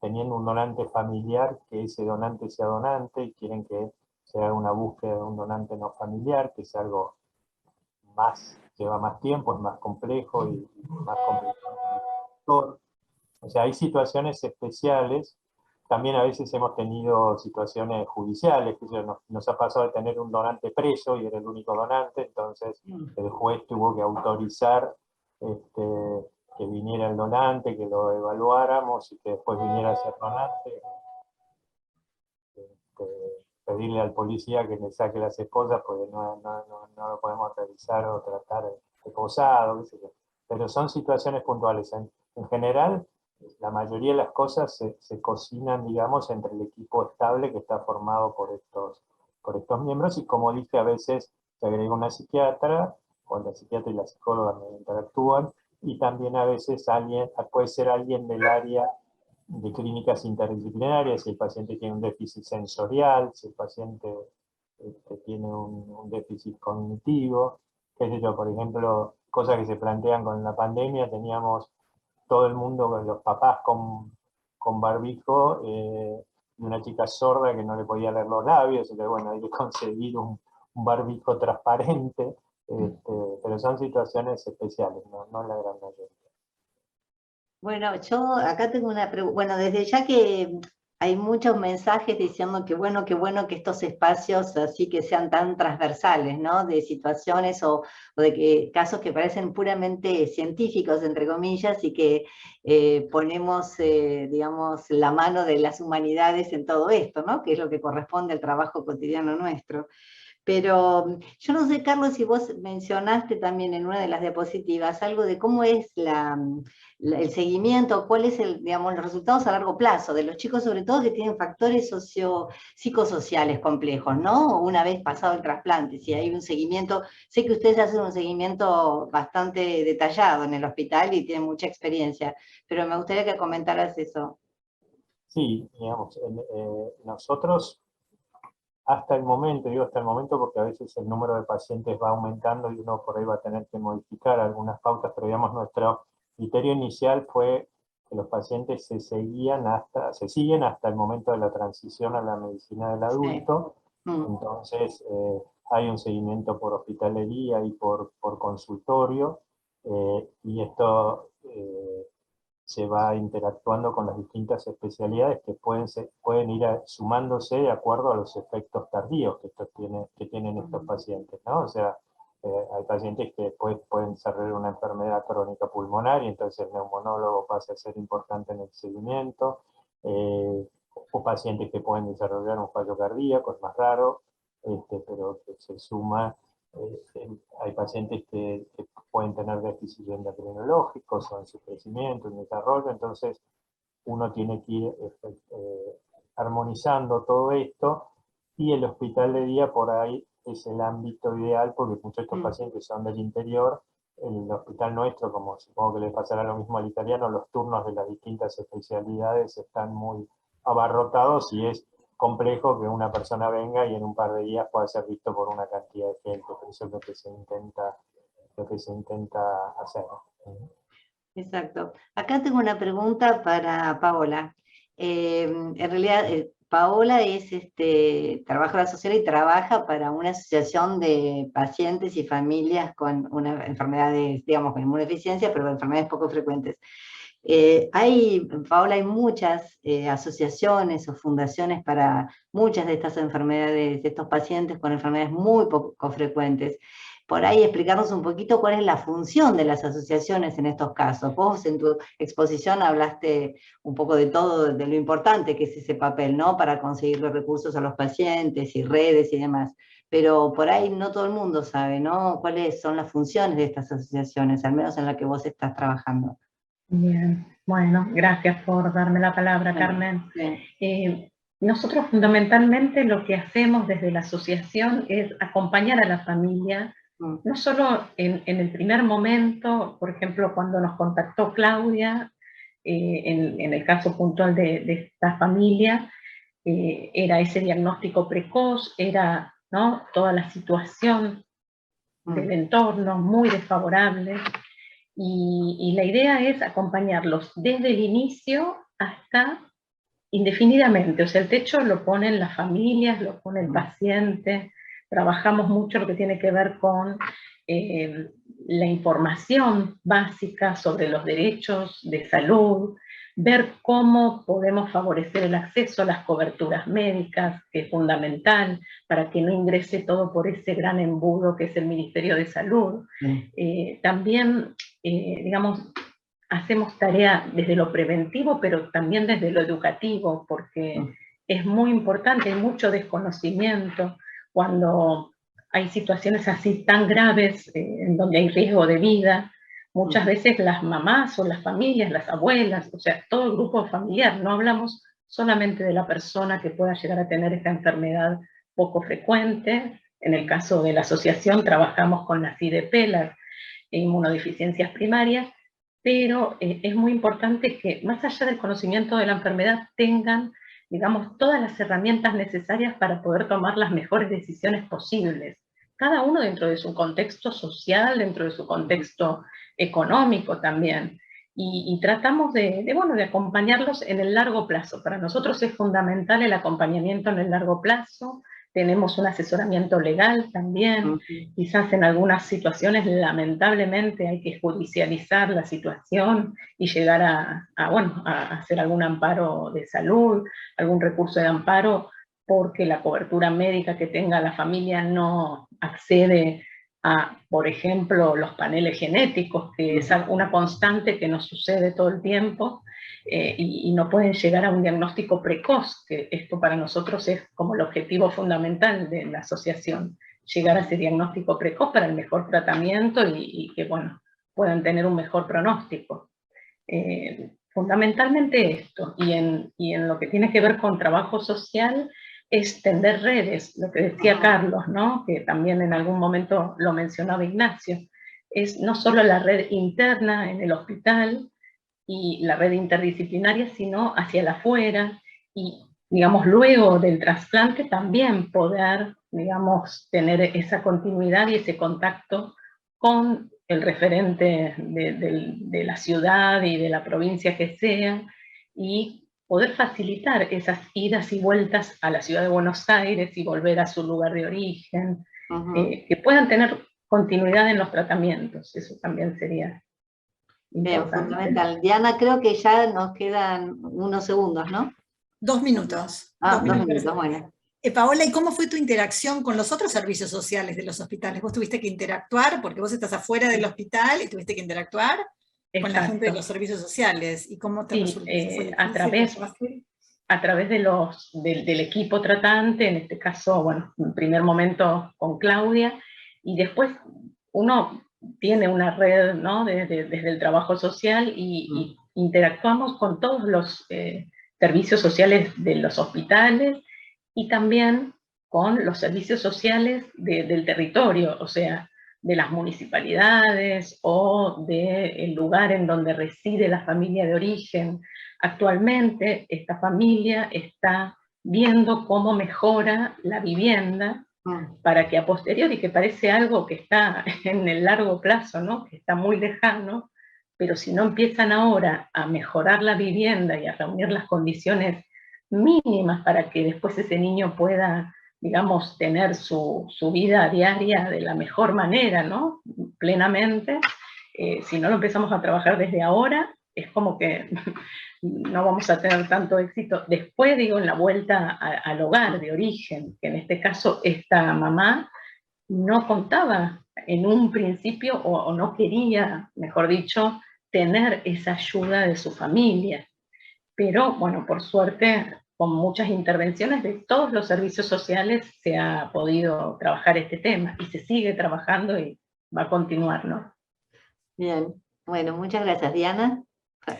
teniendo un donante familiar, que ese donante sea donante, y quieren que se haga una búsqueda de un donante no familiar, que es algo lleva más tiempo, es más complejo y más complicado. O sea, hay situaciones especiales. También a veces hemos tenido situaciones judiciales, que nos ha pasado de tener un donante preso y era el único donante, entonces el juez tuvo que autorizar que viniera el donante, que lo evaluáramos y que después viniera a ser donante. Pedirle al policía que le saque las esposas porque no lo podemos revisar o tratar de posado, qué sé yo. Pero son situaciones puntuales. En general, la mayoría de las cosas se cocinan, digamos, entre el equipo estable que está formado por estos miembros, y como dije, a veces se agrega una psiquiatra, o la psiquiatra y la psicóloga interactúan, y también a veces puede ser alguien del área de clínicas interdisciplinarias, si el paciente tiene un déficit sensorial, si el paciente tiene un déficit cognitivo, qué sé yo, por ejemplo, cosas que se plantean con la pandemia, teníamos todo el mundo, los papás con barbijo, y una chica sorda que no le podía leer los labios, entonces bueno, hay que conseguir un barbijo transparente, pero son situaciones especiales, no la gran mayoría. Bueno, yo acá tengo una pregunta. Bueno, desde ya que hay muchos mensajes diciendo que bueno que estos espacios así que sean tan transversales, ¿no? De situaciones o de casos que parecen puramente científicos, entre comillas, y que ponemos, digamos, la mano de las humanidades en todo esto, ¿no? Que es lo que corresponde al trabajo cotidiano nuestro. Pero yo no sé, Carlos, si vos mencionaste también en una de las diapositivas algo de cómo es el seguimiento, cuál es digamos, los resultados a largo plazo de los chicos, sobre todo que tienen factores psicosociales complejos, ¿no? Una vez pasado el trasplante, si hay un seguimiento, sé que ustedes hacen un seguimiento bastante detallado en el hospital y tienen mucha experiencia, pero me gustaría que comentaras eso. Sí, digamos, nosotros hasta el momento, digo hasta el momento porque a veces el número de pacientes va aumentando y uno por ahí va a tener que modificar algunas pautas, pero digamos nuestro criterio inicial fue que los pacientes se siguen hasta el momento de la transición a la medicina del adulto. Sí. Entonces hay un seguimiento por hospitalería y por consultorio, y esto se va interactuando con las distintas especialidades que pueden ir sumándose de acuerdo a los efectos tardíos que tienen estos pacientes, ¿no? O sea, hay pacientes que después pueden desarrollar una enfermedad crónica pulmonar y entonces el neumonólogo pasa a ser importante en el seguimiento, o pacientes que pueden desarrollar un fallo cardíaco, es más raro, pero que se suma hay pacientes que pueden tener déficits endocrinológicos o en su crecimiento, en desarrollo, entonces uno tiene que ir armonizando todo esto, y el hospital de día por ahí es el ámbito ideal, porque muchos de estos pacientes son del interior. El hospital nuestro, como supongo que le pasará lo mismo al italiano, los turnos de las distintas especialidades están muy abarrotados y es complejo que una persona venga y en un par de días pueda ser visto por una cantidad de gente, por eso es lo que se intenta hacer. Exacto. Acá tengo una pregunta para Paola. En realidad, Paola trabaja en la social y trabaja para una asociación de pacientes y familias con una enfermedades, digamos, con inmunodeficiencia, pero enfermedades poco frecuentes. Paola, hay muchas asociaciones o fundaciones para muchas de estas enfermedades, de estos pacientes con enfermedades muy poco frecuentes. Por ahí explicarnos un poquito cuál es la función de las asociaciones en estos casos. Vos en tu exposición hablaste un poco de todo, de lo importante que es ese papel, ¿no? Para conseguir los recursos a los pacientes y redes y demás. Pero por ahí no todo el mundo sabe, ¿no? ¿Cuáles son las funciones de estas asociaciones, al menos en la que vos estás trabajando? Bien, bueno, gracias por darme la palabra, Carmen. Nosotros fundamentalmente lo que hacemos desde la asociación es acompañar a la familia, no solo en el primer momento, por ejemplo, cuando nos contactó Claudia, en el caso puntual de esta familia, era ese diagnóstico precoz, era, ¿no?, toda la situación del entorno muy desfavorable, y la idea es acompañarlos desde el inicio hasta indefinidamente, o sea, el techo lo ponen las familias, lo pone el paciente. Trabajamos mucho lo que tiene que ver con la información básica sobre los derechos de salud, ver cómo podemos favorecer el acceso a las coberturas médicas, que es fundamental para que no ingrese todo por ese gran embudo que es el Ministerio de Salud. También, digamos, hacemos tarea desde lo preventivo, pero también desde lo educativo, porque es muy importante, hay mucho desconocimiento cuando hay situaciones así tan graves, en donde hay riesgo de vida. Muchas veces las mamás o las familias, las abuelas, o sea, todo el grupo familiar, no hablamos solamente de la persona que pueda llegar a tener esta enfermedad poco frecuente. En el caso de la asociación trabajamos con las IDP, las inmunodeficiencias primarias, pero es muy importante que, más allá del conocimiento de la enfermedad, tengan, digamos, todas las herramientas necesarias para poder tomar las mejores decisiones posibles. Cada uno dentro de su contexto social, dentro de su contexto económico también. Y tratamos de acompañarlos en el largo plazo. Para nosotros es fundamental el acompañamiento en el largo plazo. Tenemos un asesoramiento legal también. Quizás en algunas situaciones, lamentablemente, hay que judicializar la situación y llegar a hacer algún amparo de salud, algún recurso de amparo, porque la cobertura médica que tenga la familia no accede a, por ejemplo, los paneles genéticos, que es una constante que nos sucede todo el tiempo, y no pueden llegar a un diagnóstico precoz, que esto para nosotros es como el objetivo fundamental de la asociación, llegar a ese diagnóstico precoz para el mejor tratamiento y que, bueno, puedan tener un mejor pronóstico. Fundamentalmente esto, y en lo que tiene que ver con trabajo social, es tender redes, lo que decía Carlos, ¿no?, que también en algún momento lo mencionaba Ignacio, es no solo la red interna en el hospital y la red interdisciplinaria, sino hacia el afuera, y, digamos, luego del trasplante también poder, digamos, tener esa continuidad y ese contacto con el referente de la ciudad y de la provincia que sea, y poder facilitar esas idas y vueltas a la ciudad de Buenos Aires y volver a su lugar de origen, que puedan tener continuidad en los tratamientos. Eso también sería bien, fundamental. Diana, creo que ya nos quedan unos segundos, ¿no? 2 minutos. 2 minutos, bueno. Paola, ¿y cómo fue tu interacción con los otros servicios sociales de los hospitales? ¿Vos tuviste que interactuar, porque vos estás afuera del hospital y tuviste que interactuar con la gente de los servicios sociales? ¿Y cómo te resultó? A través del equipo tratante, en este caso, bueno, en primer momento con Claudia, Y después uno tiene una red, ¿no? desde el trabajo social y interactuamos con todos los servicios sociales de los hospitales y también con los servicios sociales del territorio, o sea, de las municipalidades o del lugar en donde reside la familia de origen. Actualmente esta familia está viendo cómo mejora la vivienda para que a posteriori, que parece algo que está en el largo plazo, ¿no? Que está muy lejano, pero si no empiezan ahora a mejorar la vivienda y a reunir las condiciones mínimas para que después ese niño pueda, digamos, tener su vida diaria de la mejor manera, ¿no? Plenamente, si no lo empezamos a trabajar desde ahora, es como que no vamos a tener tanto éxito. Después, digo, en la vuelta al hogar de origen, que en este caso esta mamá no contaba en un principio, o no quería, mejor dicho, tener esa ayuda de su familia. Pero, bueno, por suerte, con muchas intervenciones de todos los servicios sociales se ha podido trabajar este tema, y se sigue trabajando y va a continuar, ¿no? Bien, bueno, muchas gracias. Diana,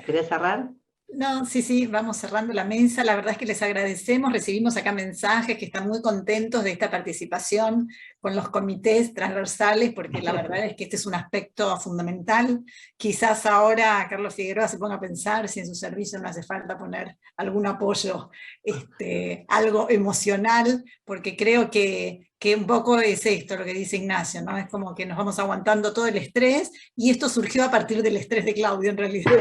¿querés cerrar? No, sí, vamos cerrando la mesa. La verdad es que les agradecemos. Recibimos acá mensajes que están muy contentos de esta participación con los comités transversales, porque la verdad es que este es un aspecto fundamental. Quizás ahora Carlos Figueroa se ponga a pensar si en su servicio no hace falta poner algún apoyo, algo emocional, porque creo que un poco es esto lo que dice Ignacio, ¿no? Es como que nos vamos aguantando todo el estrés, y esto surgió a partir del estrés de Claudio en realidad.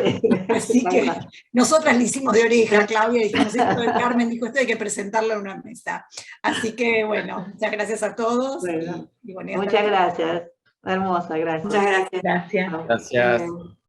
Así que nosotras le hicimos de oreja a Claudia, dijimos esto, Carmen dijo esto, hay que presentarlo en una mesa. Así que bueno, muchas gracias a todos. Bueno, y bueno, muchas gracias. Hermosa, gracias. Muchas gracias. Gracias. Gracias.